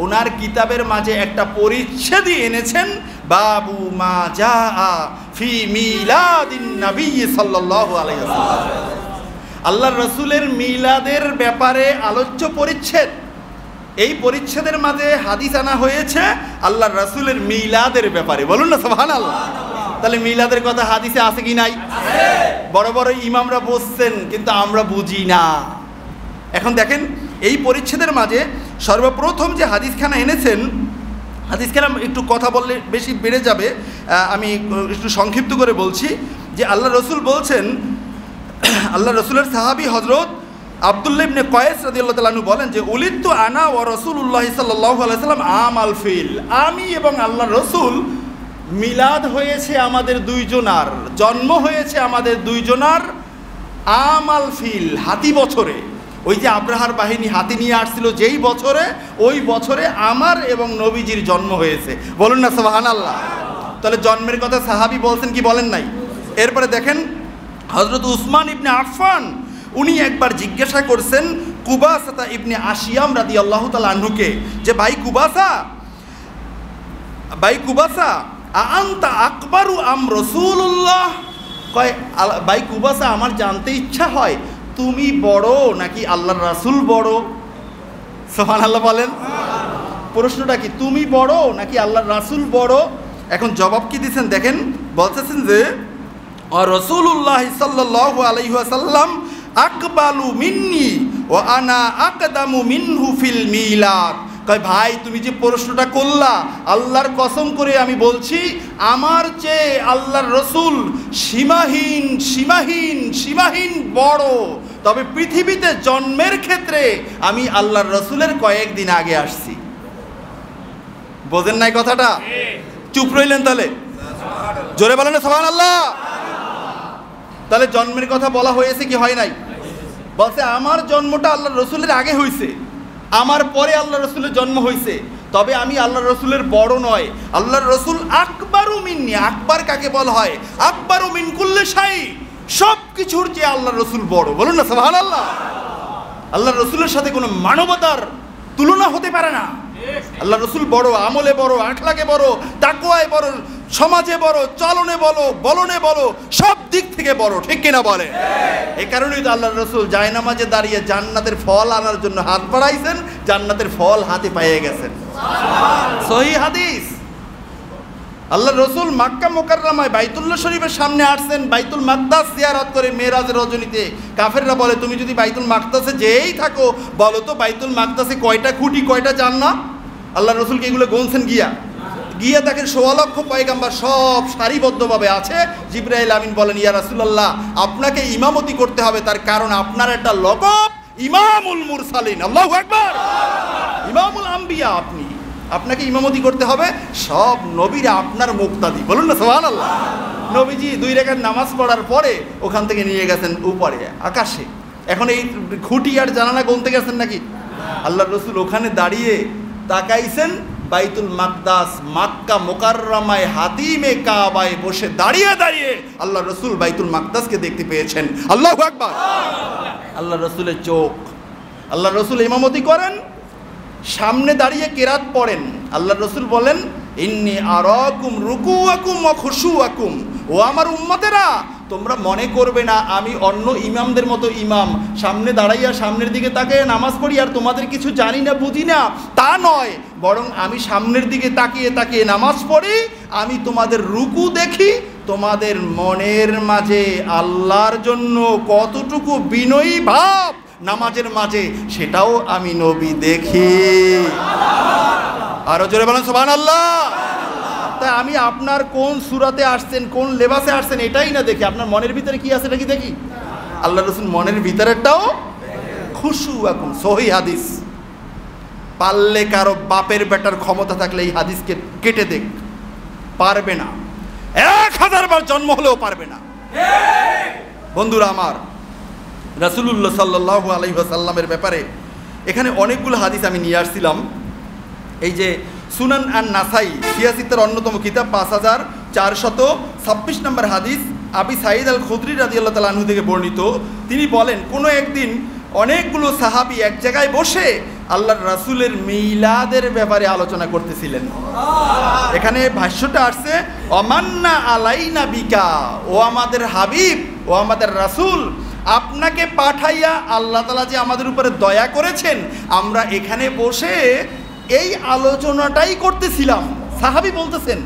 ওনার কিতাবের মাঝে একটা পরিচ্ছেদই এনেছেন, বাবু মা জাআ ফি মিলাদিন নবী সাল্লাল্লাহু আলাইহি ওয়াসাল্লাম। আল্লাহর রাসূলের মিলাদের ব্যাপারে আলোচ্য পরিচ্ছেদ। এই পরিচ্ছেদের মাঝে হাদিস আনা হয়েছে আল্লাহর রাসূলের মিলাদের ব্যাপারে। বলুন না সুবহানাল্লাহ। তাহলে মিলাদের কথা হাদিসে আছে কি নাই? বড় বড় ইমামরা বলছেন, কিন্তু আমরা বুঝি না। এখন দেখেন, এই পরিচ্ছেদের মাঝে সর্বপ্রথম যে হাদিসখানা এনেছেন, হাদিসখানা একটু কথা বললে বেশি বেড়ে যাবে, আমি একটু সংক্ষিপ্ত করে বলছি যে আল্লাহ রসুল বলছেন, আল্লাহ রসুলের সাহাবী হযরত আব্দুল্লাহ ইবনে কয়েস রাদিয়াল্লাহু তাআলা আনহু বলেন যে উলিদতু আনা ওয়া রাসূলুল্লাহ সাল্লাল্লাহু আলাইহি সাল্লাম আমাল ফিল, আমি এবং আল্লাহ রসুল মিলাদ হয়েছে আমাদের দুইজনার, জন্ম হয়েছে আমাদের দুইজনার আমাল ফিল, হাতি বছরে। ওই যে আব্রাহার বাহিনী হাতি নিয়ে আসছিল যেই বছরে, ওই বছরে আমার এবং নবীজির জন্ম হয়েছে। বলুন না সুবহানাল্লাহ। তাহলে জন্মের কথা সাহাবী বলছেন কি বলেন নাই? এরপরে দেখেন, হযরত উসমান ইবনে আফফান উনি একবার জিজ্ঞাসা করছেন কুবাসা ইবনে আশিয়াম রাদিয়াল্লাহু তাআলা আনহুকে যে ভাই কুবাসা আনতা আকবারু আম রাসূলুল্লাহ, কয় ভাই কুবাসা আমার জানতে ইচ্ছা হয় তুমি বড় নাকি আল্লাহর রাসূল বড়? সুবহানাল্লাহ বলেন। প্রশ্নটা কি, তুমি বড় নাকি আল্লাহর রাসূল বড়? এখন জবাব কি দিচ্ছেন দেখেন, বলতেছেন যে রাসূলুল্লাহ সাল্লাল্লাহু আলাইহি ওয়াসাল্লাম আকবালু মিন্নি ওয়া আনা আকদামু মিনহু ফিল মিলাদ। কয় ভাই তুমি যে প্রশ্নটা করলা, আল্লাহর কসম করে আমি বলছি আমার চেয়ে আল্লাহর রসুল সীমাহীন সীমাহীন সীমাহীন বড়, তবে পৃথিবীতে জন্মের ক্ষেত্রে আমি আল্লাহর রসুলের কয়েকদিন আগে আসছি। বোঝেন নাই কথাটা? চুপ রইলেন তাহলে? জোরে বলেন না সুবহানাল্লাহ। তাহলে জন্মের কথা বলা হয়েছে কি হয় নাই? বলছে আমার জন্মটা আল্লাহর রসুলের আগে হয়েছে, আমার পরে আল্লাহ রসুলের জন্ম হয়েছে, তবে আমি আল্লাহ রসুলের বড় নয়। আল্লাহর রসুল আকবারু মিন্নি, আকবার কাকে বলা হয়? আকবারু মিন কুল্লি শাই, সব কিছুর চেয়ে আল্লাহ রসুল বড়। বলুন না সুবহানাল্লাহ। আল্লাহ রসুলের সাথে কোনো মানবতার তুলনা হতে পারে না। আল্লাহ রসুল বড়, আমলে বড়, আখলাকে বড়, তাকওয়ায় বড়, সমাজে বড়, চলনে বলো, বলনে বলো, সব দিক থেকে বড়, ঠিক কিনা বলে? এই কারণেই তো আল্লাহর রাসূল জায়নামাজে দাঁড়িয়ে জান্নাতের ফল আনার জন্য হাত বাড়াইছেন, জান্নাতের ফল হাতে পেয়ে গেছেন। সহিহ হাদিস। আল্লাহর রাসূল মক্কা মুকাররমায় বাইতুল্লাহ শরীফের সামনে আসছেন, বাইতুল মাকদাস জিয়ারত করে মেরাজের রজনীতে। কাফেররা বলে, তুমি যদি বাইতুল মাকদাসে যেই থাকো, বলো তো বাইতুল মাকদাসে কয়টা খুঁটি, কয়টা জান্নাত? আল্লাহর রাসূলকে এগুলো গুনছেন গিয়া দেখেন ১৬ লক্ষ পয়গাম্বার সব সারিবদ্ধভাবে আছে। জিবরাইল আমিন বলেন, ইয়া রাসূলুল্লাহ, আপনাকে ইমামতি করতে হবে, তার কারণ আপনার একটা লকব ইমামুল মুরসালিন। আল্লাহু আকবার। ইমামুল আম্বিয়া, আপনাকে ইমামতি করতে হবে, সব নবীরা আপনার মুক্তাদি। বলুন না সুবহানাল্লাহ। নবীজি 2 রাকাত নামাজ পড়ার পরে ওখান থেকে নিয়ে গেছেন উপরে আকাশে। এখন এই খুঁটি আর জানালা গুনতে গেছেন নাকি? আল্লাহর রাসূল ওখানে দাঁড়িয়ে তাকাইছেন, বাইতুল মাকদাস মক্কা মুকাররমায় হাতিমে কাবায় বসে দাঁড়িয়ে দাঁড়িয়ে আল্লাহর রাসূল বাইতুল মাকদাসকে দেখতে পেয়েছেন। আল্লাহু আকবার। আল্লাহর রাসূলের চোখ। আল্লাহর রাসূল ইমামতি করেন, সামনে দাঁড়িয়ে কেরাত পড়েন। আল্লাহর রাসূল বলেন, ইন্নী আরাকুম রুকুআকুম ওয়া খুশুআকুম। ও আমার উম্মতেরা, তোমরা মনে করবে না আমি অন্য ইমামদের মতো ইমাম, সামনে দাঁড়াইয়া সামনের দিকে তাকিয়ে নামাজ পড়ি আর তোমাদের কিছু জানি না, বুঝি না, তা নয়। বরং আমি সামনের দিকে তাকিয়ে তাকিয়ে নামাজ পড়ি, আমি তোমাদের রুকু দেখি, তোমাদের মনের মাঝে আল্লাহর জন্য কতটুকু বিনয়ী ভাব নামাজের মাঝে, সেটাও আমি নবী দেখি। আরো জোরে বলেন সুবহানাল্লাহ। তাই আমি আপনার কোন সূরাতে আসছেন, কোন লেবাসে আসছেন, এটাই না দেখি, আপনার মনের ভিতরে কি আছে এটা কি দেখি? আল্লাহর রাসূল মনের ভিতরেরটাও খুশু এখন। সহিহ হাদিস। পারলে কারো বাপের বেটার ক্ষমতা থাকলে এই হাদিসকে কেটে দেখ, পারবে না, 1000 বার জন্ম হলেও পারবে না। বন্ধুরা আমার, রাসূলুল্লাহ সাল্লাল্লাহু আলাইহি ওয়াসাল্লামের ব্যাপারে এখানে অনেকগুলো হাদিস আমি নিয়ে আসছিলাম। এই যে সুনান আন নাসাই, সিয়াসিতের অন্যতম কিতাব, 5426 নম্বর হাদিস, আবি সাঈদ আল খুদরি রাদিয়াল্লাহু তাআলা আনহু থেকে বর্ণিত। তিনি বলেন, কোনো একদিন অনেকগুলো সাহাবী এক জায়গায় বসে আল্লাহর রাসূলের মিলাদের ব্যাপারে আলোচনা করতেছিলেন। এখানে ভাষ্যটা আসছে, অমান্না আলাইনা বিকা, ও আমাদের হাবিব, ও আমাদের রাসূল, আপনাকে পাঠাইয়া আল্লাহ তাআলা যে আমাদের উপরে দয়া করেছেন, আমরা এখানে বসে এই আলোচনাটাই করতেছিলাম। সাহাবী বলতেছেন,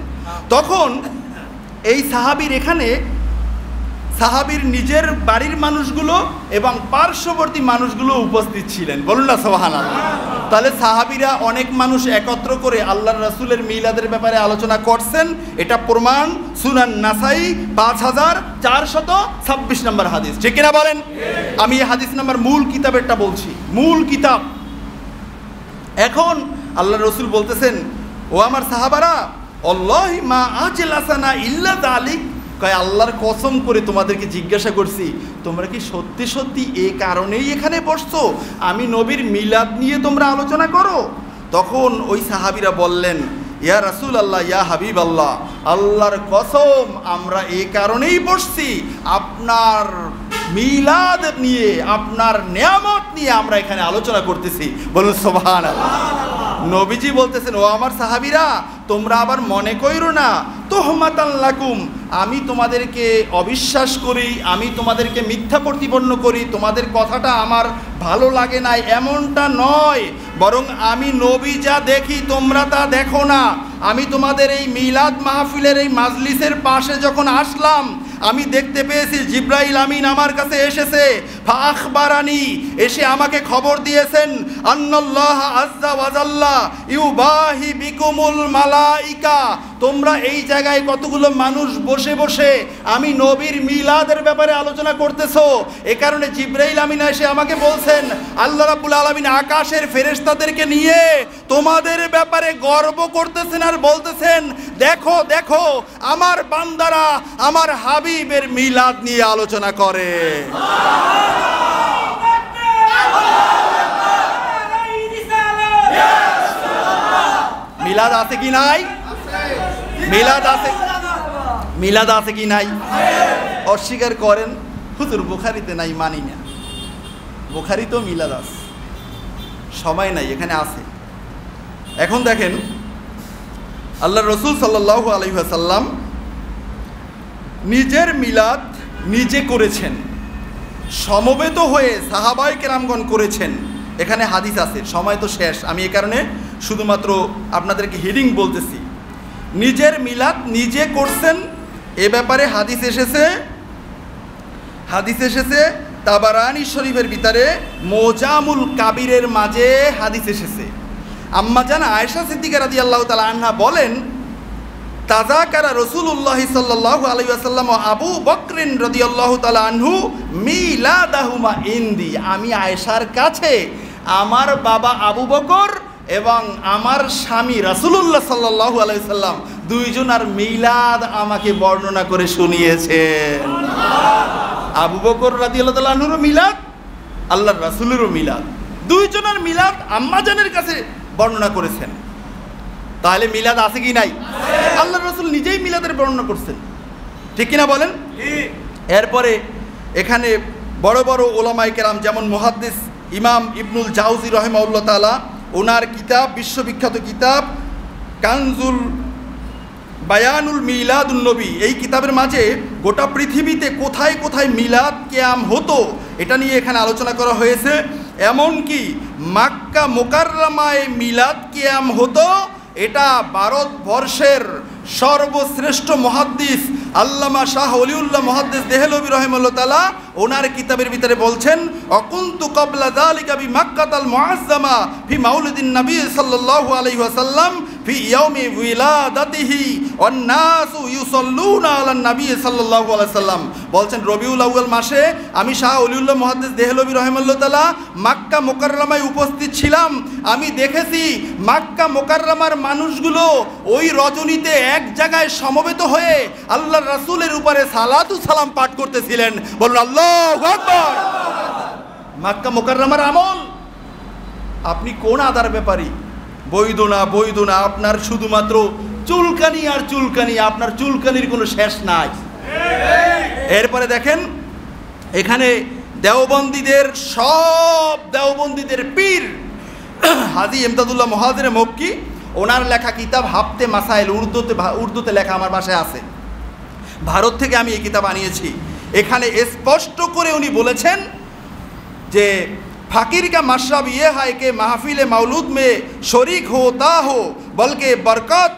তখন এই সাহাবীর নিজের বাড়ির মানুষগুলো এবং পার্শ্ববর্তী মানুষগুলো উপস্থিত ছিলেন। বলুন না সুবহানাল্লাহ। তাহলে সাহাবীরা অনেক মানুষ একত্র করে আল্লাহর রাসূলের মিলাদের ব্যাপারে আলোচনা করছেন, এটা প্রমাণ সুনান নাসাই 5426 নম্বর হাদিস, ঠিক কিনা বলেন? আমি এই হাদিস নাম্বার মূল কিতাবেরটা বলছি, মূল কিতাব। এখন আল্লাহর রাসূল বলতেছেন, ও আমার সাহাবারা, আল্লাহি মা আজলাসানা ইল্লা যালিক, কয় আল্লাহর কসম করে তোমাদেরকে জিজ্ঞাসা করছি, তোমরা কি সত্যি সত্যি এই কারণেই এখানে বসছো, আমি নবীর মিলাদ নিয়ে তোমরা আলোচনা করো? তখন ওই সাহাবীরা বললেন, ইয়া রাসূলুল্লাহ, ইয়া হাবিবাল্লাহ, আল্লাহর কসম আমরা এই কারণেই বসছি, আপনার মিলাদ নিয়ে, আপনার নিয়ামত নিয়ে আমরা এখানে আলোচনা করতেছি। বলুন সুবহানাল্লাহ। নবীজি বলতেছেন, ও আমার সাহাবীরা, তোমরা আবার মনে কইরো না তুহমাতান লাকুম, আমি তোমাদেরকে অবিশ্বাস করি, আমি তোমাদেরকে মিথ্যা প্রতিপন্ন করি, তোমাদের কথাটা আমার ভালো লাগে না, এমনটা নয়। বরং আমি নবী যা দেখি তোমরা তা দেখো না। আমি তোমাদের এই মিলাদ মাহফিলের এই মাজলিসের পাশে যখন আসলাম, আমি দেখতে পেয়েছি জিবরাইল আমিন আমার কাছে এসেছে, ফাখবারানি, এসে আমাকে খবর দিয়েছেন, আন্নাল্লাহ আযজা ওয়া জাল্লা ইউবাহি বিকুমুল মালাইকা, তোমরা এই জায়গায় কতগুলো মানুষ বসে বসে আমি নবীর মিলাদের ব্যাপারে আলোচনা করতেছো। এ কারণে জিবরাইল আমিন এসে আমাকে বলছেন, আল্লাহ রাব্বুল আলামিন আকাশের ফেরেশতাদেরকে নিয়ে তোমাদের ব্যাপারে গর্ব করতেছেন আর বলতেছেন, দেখো দেখো আমার বান্দারা আমার হাবিবের মিলাদ নিয়ে আলোচনা করে। মিলাদ আছে কি নাই? মিলাদ আছে, মিলাদ আছে কি নাই? অস্বীকার করেন, হুজুর বুখারীতে নাই, মানি না। বুখারীতেও মিলাদ আছে, সময় নাই, এখানে আছে। এখন দেখেন, আল্লাহ রসুল সাল্লাল্লাহু আলাইহি ওয়াসাল্লাম নিজের মিলাদ নিজে করেছেন, সমবেত হয়ে সাহাবায়ে কেরামগণ করেছেন। এখানে হাদিস আছে, সময় তো শেষ, আমি এ কারণে শুধুমাত্র আপনাদেরকে হেডিং বলতেছি। নিজের মিলাদ নিজে করছেন, এ ব্যাপারে হাদিস এসেছে তাবারানী শরীফের ভিতরে মোজামুল কাবিরের মাঝে হাদিস এসেছে। আম্মাজান আয়েশা সিদ্দিকা রাদিয়াল্লাহু তাআলা আনহা বলেন, তাযাকারা রাসূলুল্লাহ সাল্লাল্লাহু আলাইহি ওয়াসাল্লাম ও আবু বকর রাদিয়াল্লাহু তাআলা আনহু মিলাদাহুমা ইনদি। আমি আয়েশার কাছে আমার বাবা আবু বকর এবং আমার স্বামী রাসূলুল্লাহ সাল্লাল্লাহু আলাইহি ওয়াসাল্লাম দুইজনের মিলাদ আমাকে বর্ণনা করে শুনিয়েছেন। আবু বকর রাদিয়াল্লাহু তাআলা আনহুর মিলাদ, আল্লাহর রাসূলেরও মিলাদ, দুইজনের মিলাদ আম্মাজানের কাছে বর্ণনা করেছেন। তাহলে মিলাদ আছে কি নাই? আল্লাহর রাসূল নিজেই মিলাদের বর্ণনা করছেন, ঠিক কিনা বলেন? এরপরে এখানে বড় বড় ওলামায়ে কেরাম যেমন মুহাদ্দিস ইমাম ইবনুল জাওজি রাহিমাহুল্লাহ তাআলা, ওনার কিতাব, বিশ্ববিখ্যাত কিতাব কানজুল বায়ানুল মিলাদুন নবী, এই কিতাবের মাঝে গোটা পৃথিবীতে কোথায় কোথায় মিলাদ কিয়াম হতো এটা নিয়ে এখানে আলোচনা করা হয়েছে। এমনকি মক্কা মুকাররমায় মিলাদ কিয়াম হতো, এটা ভারতবর্ষের সর্বশ্রেষ্ঠ মুহাদ্দিস আল্লামা শাহ ওলিউল্লাহ মুহাদ্দিস দেহলভী রাহিমাহুল্লাহ তাআলা ওনার কিতাবের ভিতরে বলছেন, অকুনতু ক্বাবলা যালিকা বিমাক্কাতাল মুআজ্জামা ফি মাউলিদিন নবী সাল্লাল্লাহু আলাইহি ওয়াসাল্লাম ফি ইয়াউমি উইলাদাতিহি ওয়ান নাসু ইউসাল্লুনা আলান নবী সাল্লাল্লাহু আলাইহি ওয়াসাল্লাম। বলছেন রবিউল আউয়াল মাসে আমি শাহ ওলিউল্লাহ মুহাদ্দিস দেহলভী রাহিমাহুল্লাহ তাআলা মক্কা মুকাররমায় উপস্থিত ছিলাম। আমি দেখেছি মক্কা মুকাররমার মানুষগুলো ওই রজনীতে এক জায়গায় সমবেত হয়ে আল্লাহর রাসূলের উপরে সালাতু সালাম পাঠ করতেছিলেন। বলুন আল্লাহু আকবার। মক্কা মুকাররমার আমল। আপনি কোন আদার ব্যাপারী? বৈধ না, আপনার শুধুমাত্র চুলকানি আর চুলকানি, আপনার চুলকানির কোনো শেষ নাই। এরপরে দেখেন এখানে দেওবন্দীদের সব দেওবন্দীদের পীর হাজী ইমদাদুল্লাহ মুহাজিরে মক্কি, ওনার লেখা কিতাব হাফতে মাসাইল, উর্দুতে লেখা, আমার বাসায় আছে। ভারত থেকে আমি এই কিতাব আনিয়েছি। এখানে স্পষ্ট করে উনি বলেছেন যে फकीर का मशरब ये है कि महफिल मौलूद में शरीक होता हो, बल्कि बरकत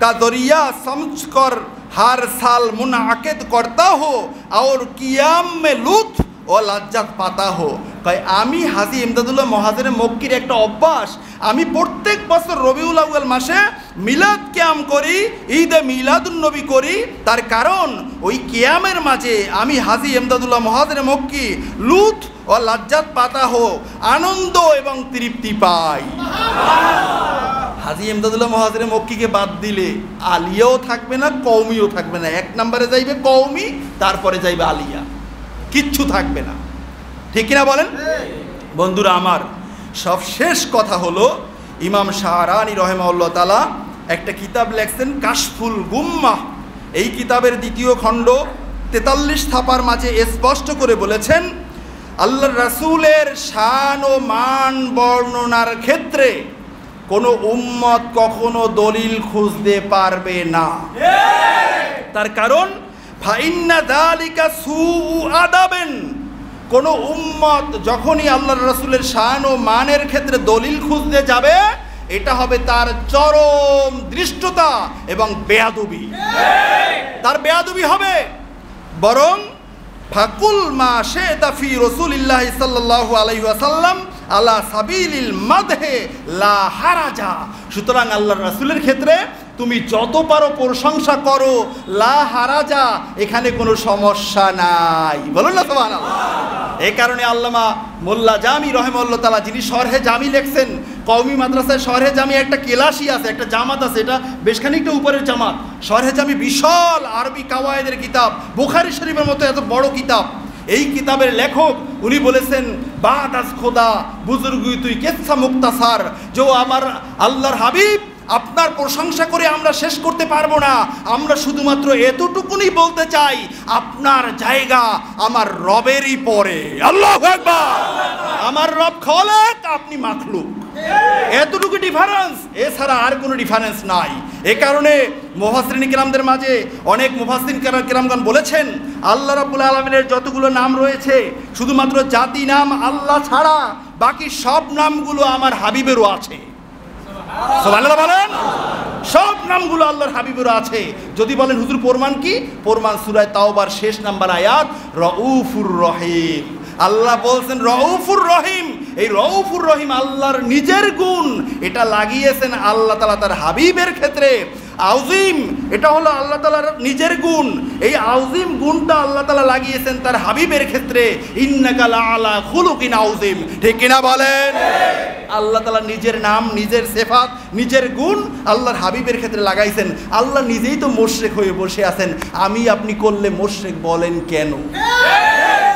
का जरिया समझकर हर साल मुनाकिद करता हो और कियाम में लुत्फ ও লজ্জা পাতা হো। কয় আমি হাজী ইমদাদুল্লাহ মুহাজিরে মক্কির একটা অভ্যাস, আমি প্রত্যেক বছর রবিউল আউয়াল মাসে মিলাদ কিয়াম করি, ঈদে মিলাদুন নবী করি। তার কারণ ওই কিয়ামের মাঝে আমি হাজী ইমদাদুল্লাহ মুহাজিরে মক্কি লুৎফ ও লজ্জাত পাতা হো, আনন্দ এবং তৃপ্তি পাই। হাজী ইমদাদুল্লাহ মুহাজিরে মক্কিকে বাদ দিলে আলিয়াও থাকবে না, কওমিও থাকবে না। এক নম্বরে যাইবে কওমি, তারপরে যাইবে আলিয়া, কিচ্ছু থাকবে না, ঠিক কিনা বলেন? বন্ধুরা আমার, সবশেষ কথা হলো ইমাম শাহরানি রাহিমাহুল্লাহ তাআলা একটা কিতাব লেখছেন কাশফুল গুম্মাহ। এই কিতাবের দ্বিতীয় খণ্ড 43 ছাপার মাঝে স্পষ্ট করে বলেছেন, আল্লাহর রাসূলের শান ও মান বর্ণনার ক্ষেত্রে কোনো উম্মত কখনো দলিল খুঁজতে পারবে না। তার কারণ ফাইন্না যালিকা সুউ আদাবেন, কোনো উম্মত যখনই আল্লাহর রাসূলের শান ও মানের ক্ষেত্রে দলিল খুঁজতে যাবে, এটা হবে তার চরম দৃষ্টতা এবং বেয়াদবি, তার বেয়াদবি হবে। বরং ফাকুল মা শাইতা ফি রাসূলিল্লাহি সাল্লাল্লাহু আলাইহি ওয়াসাল্লাম আলা সাবিলিল মাদহে লা হারাজা। সুতরাং আল্লাহর রাসূলের ক্ষেত্রে তুমি যত পারো প্রশংসা করো, লা হারাজা, এখানে কোনো সমস্যা নাই। বলুন না সুবহানাল্লাহ। এই কারণে আল্লামা মোল্লা জামি রাহিমাহুল্লাহ তাআলা, যিনি শরহে জামি লেখছেন, কওমি মাদ্রাসায় শরহে জামি একটা কেলাসি আছে, একটা জামাত আছে, এটা বেশ খানিকটা উপরের জামাত। শরহে জামি বিশাল আরবি কাওয়ায়েদের কিতাব, বুখারী শরীফের মতো এত বড় কিতাব। এই কিতাবের লেখক উনি বলেছেন, বাদ আজ খোদা বুজুর্গি তুই কেচ্ছা মুক্তাসার, যে আমার আল্লাহর হাবিব আপনার প্রশংসা করে আমরা শেষ করতে পারবো না। আমরা শুধুমাত্র এতটুকুনি বলতে চাই, আপনার জায়গা আমার রবেরই পরে। আল্লাহু আকবার। আমার রব খালেক, আপনি মাখলুক, এতটুকু ডিফারেন্স, এছাড়া আর কোনো ডিফারেন্স নাই। এ কারণে মুফাসসিরিন কিরামদের মাঝে অনেক মুফাসসিরিন কিরামগণ বলেছেন আল্লাহ রাব্বুল আলামিনের যতগুলো নাম রয়েছে শুধুমাত্র জাতি নাম আল্লাহ ছাড়া বাকি সব নামগুলো আমার হাবিবেরও আছে। সুবহানাল্লাহ বলেন। সব নামগুলো আল্লাহর হাবিবেরও আছে। যদি বলেন হুজুর প্রমাণ কি? প্রমাণ সূরা তাওবার শেষ নাম্বার আয়াত রউফুর রহিম। আল্লাহ বলছেন রউফুর রহিম। এই রউফুর রহিম আল্লাহর নিজের গুণ, এটা লাগিয়েছেন আল্লাহ তাআলা তার হাবিবের ক্ষেত্রে। আউজিম, এটা হলো আল্লাহ তাআলার নিজের গুণ। এই আউজিম গুণটা আল্লাহ তাআলা লাগিয়েছেন তার হাবিবের ক্ষেত্রে। ইন্নাকা লাআলা খুলুকিন আউজিম। ঠিক কিনা বলেন? আল্লাহ তাআলা নিজের নাম, নিজের সিফাত, নিজের গুণ আল্লাহর হাবিবের ক্ষেত্রে লাগাইছেন। আল্লাহ নিজেই তো মুশরিক হয়ে বসে আছেন, আমি আপনি করলে মুশরিক বলেন কেন?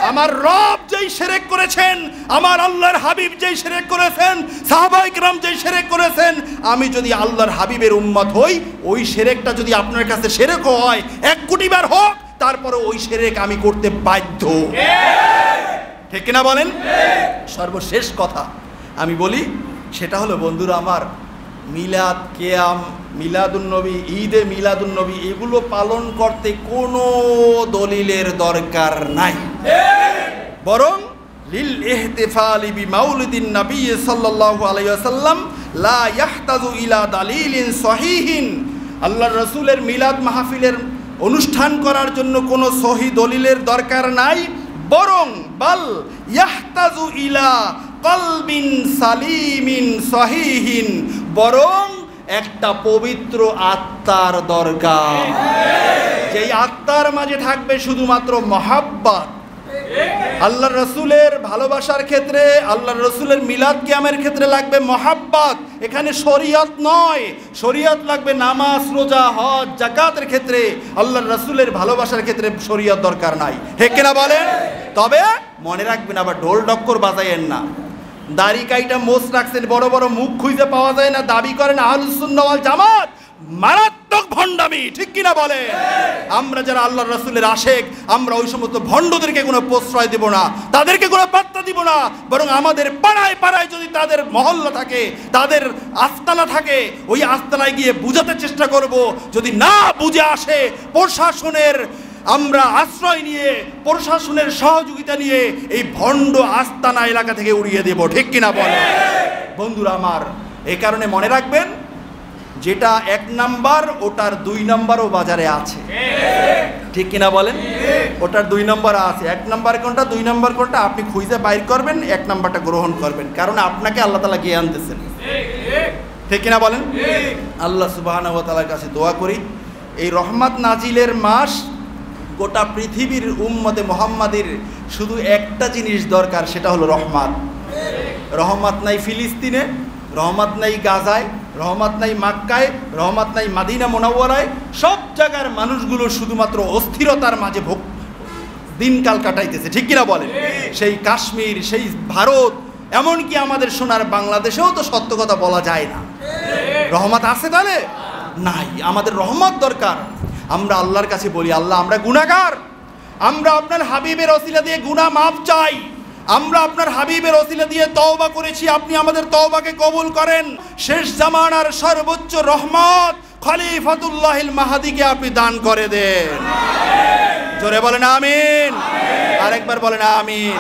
আমার রব যেই শিরক করেছেন, আমার আল্লাহর হাবিব যেই শিরক করেছেন, সাহাবায়ে কেরাম যেই শিরক করেছেন, আমি যদি আল্লাহর হাবিবের উম্মত হই, ওই শিরকটা যদি আপনার কাছে শিরক হয় 1 কোটি বার হোক, তারপরে ওই শিরক আমি করতে বাধ্য। ঠিক কিনা বলেন? সর্বশেষ কথা আমি বলি, সেটা হলো বন্ধুরা আমার, মিলাদ কিয়াম, মিলাদুন নবী, ঈদে মিলাদুন নবী এগুলো পালন করতে কোনো দলিলের দরকার নাই। বরং লিল ইহতিফালি বিমাউলিদিন নবী সাল্লাল্লাহু আলাইহি ওয়াসাল্লাম লা ইয়াহতাজু ইলা দালিলিন সহিহিন। আল্লাহর রাসূলের মিলাদ মাহফিলের অনুষ্ঠান করার জন্য কোনো সহি দলিলের দরকার নাই, বরং বাল ইয়াহতাজু ইলা কলবিন সালিমিন সহিহিন, বরং একটা পবিত্র আত্মার দরকার, যেই আত্মার মাঝে থাকবে শুধুমাত্র মহাব্বত। আল্লাহর রাসূলের ভালোবাসার ক্ষেত্রে, আল্লাহর রাসূলের মিলাদ কিয়ামের ক্ষেত্রে লাগবে মহাব্বত। এখানে শরীয়ত নয়, শরীয়ত লাগবে নামাজ, রোজা, হজ, যাকাতের ক্ষেত্রে। আল্লাহর রাসূলের ভালোবাসার ক্ষেত্রে শরীয়ত দরকার নাই। ঠিক কিনা বলেন? তবে মনে রাখবেন, আবার ঢোল ডক্কর বাজায়েন না। দাড়ি কাইটা মোচ রাখছেন, বড় বড় মুখ খুঁজে পাওয়া যায় না, দাবি করেন আহলুস সুন্নাহ ওয়াল জামাত, মারাত্মক ভণ্ডামি। ঠিক কিনা বলে? আমরা যারা আল্লাহর রাসূলের আশেক, আমরা ওই সমস্ত ভণ্ডদেরকে কোনো প্রশ্রয় দেব না, তাদেরকে কোনো পাত্তা দিব না। বরং আমাদের পাড়ায় পাড়ায় যদি তাদের মহল্লা থাকে, তাদের আস্তানা থাকে, ওই আস্তানায় গিয়ে বুঝাতে চেষ্টা করব। যদি না বুঝে আসে, প্রশাসনের আমরা আশ্রয় নিয়ে, প্রশাসনের সহযোগিতা নিয়ে এই ভণ্ড আস্তানা এলাকা থেকে উড়িয়ে দেব। ঠিক কিনা বলে? বন্ধুরা আমার, এই কারণে মনে রাখবেন, যেটা 1 নাম্বার ওটার 2 নাম্বারও বাজারে আছে। ঠিক কিনা বলেন? ওটার 2 নাম্বার আছে। 1 নাম্বার কোনটা, 2 নাম্বার কোনটা আপনি খুঁজে বাইর করবেন, 1 নাম্বারটা গ্রহণ করবেন, কারণ আপনাকে আল্লাহ তাআলা জ্ঞান দিয়েছেন। ঠিক কিনা বলেন? আল্লাহ সুবহানাহু ওয়া তাআলার কাছে দোয়া করি, এই রহমত নাজিলের মাস গোটা পৃথিবীর উম্মতে মুহাম্মাদের শুধু একটা জিনিস দরকার, সেটা হলো রহমত। রহমত নাই ফিলিস্তিনে, রহমত নাই গাজায়, রহমত নাই মক্কায়, রহমত নাই মদিনা মুনাওয়ারায়। সব জায়গার মানুষগুলো শুধুমাত্র অস্থিরতার মাঝে দিনকাল কাটাইতেছে। ঠিক কিনা বলেন? সেই কাশ্মীর, সেই ভারত, এমনকি আমাদের সোনার বাংলাদেশেও তো সত্য কথা বলা যায় না। রহমত আছে তাহলে? নাই। আমাদের রহমত দরকার। আমরা আল্লাহর কাছে বলি, আল্লাহ আমরা গুনাহগার, আমরা আপনার হাবিবের ওসিলা দিয়ে গুনাহ মাফ চাই, আমরা আপনার হাবিবের ওসিলা দিয়ে তওবা করেছি, আপনি আমাদের তওবাকে কবুল করেন। শেষ জামানার সর্বোচ্চ রহমত খলিফাতুল্লাহিল মাহদিকে আপনি দান করে দেন। জোরে বলেন আমিন। আরেকবার বলেন আমিন।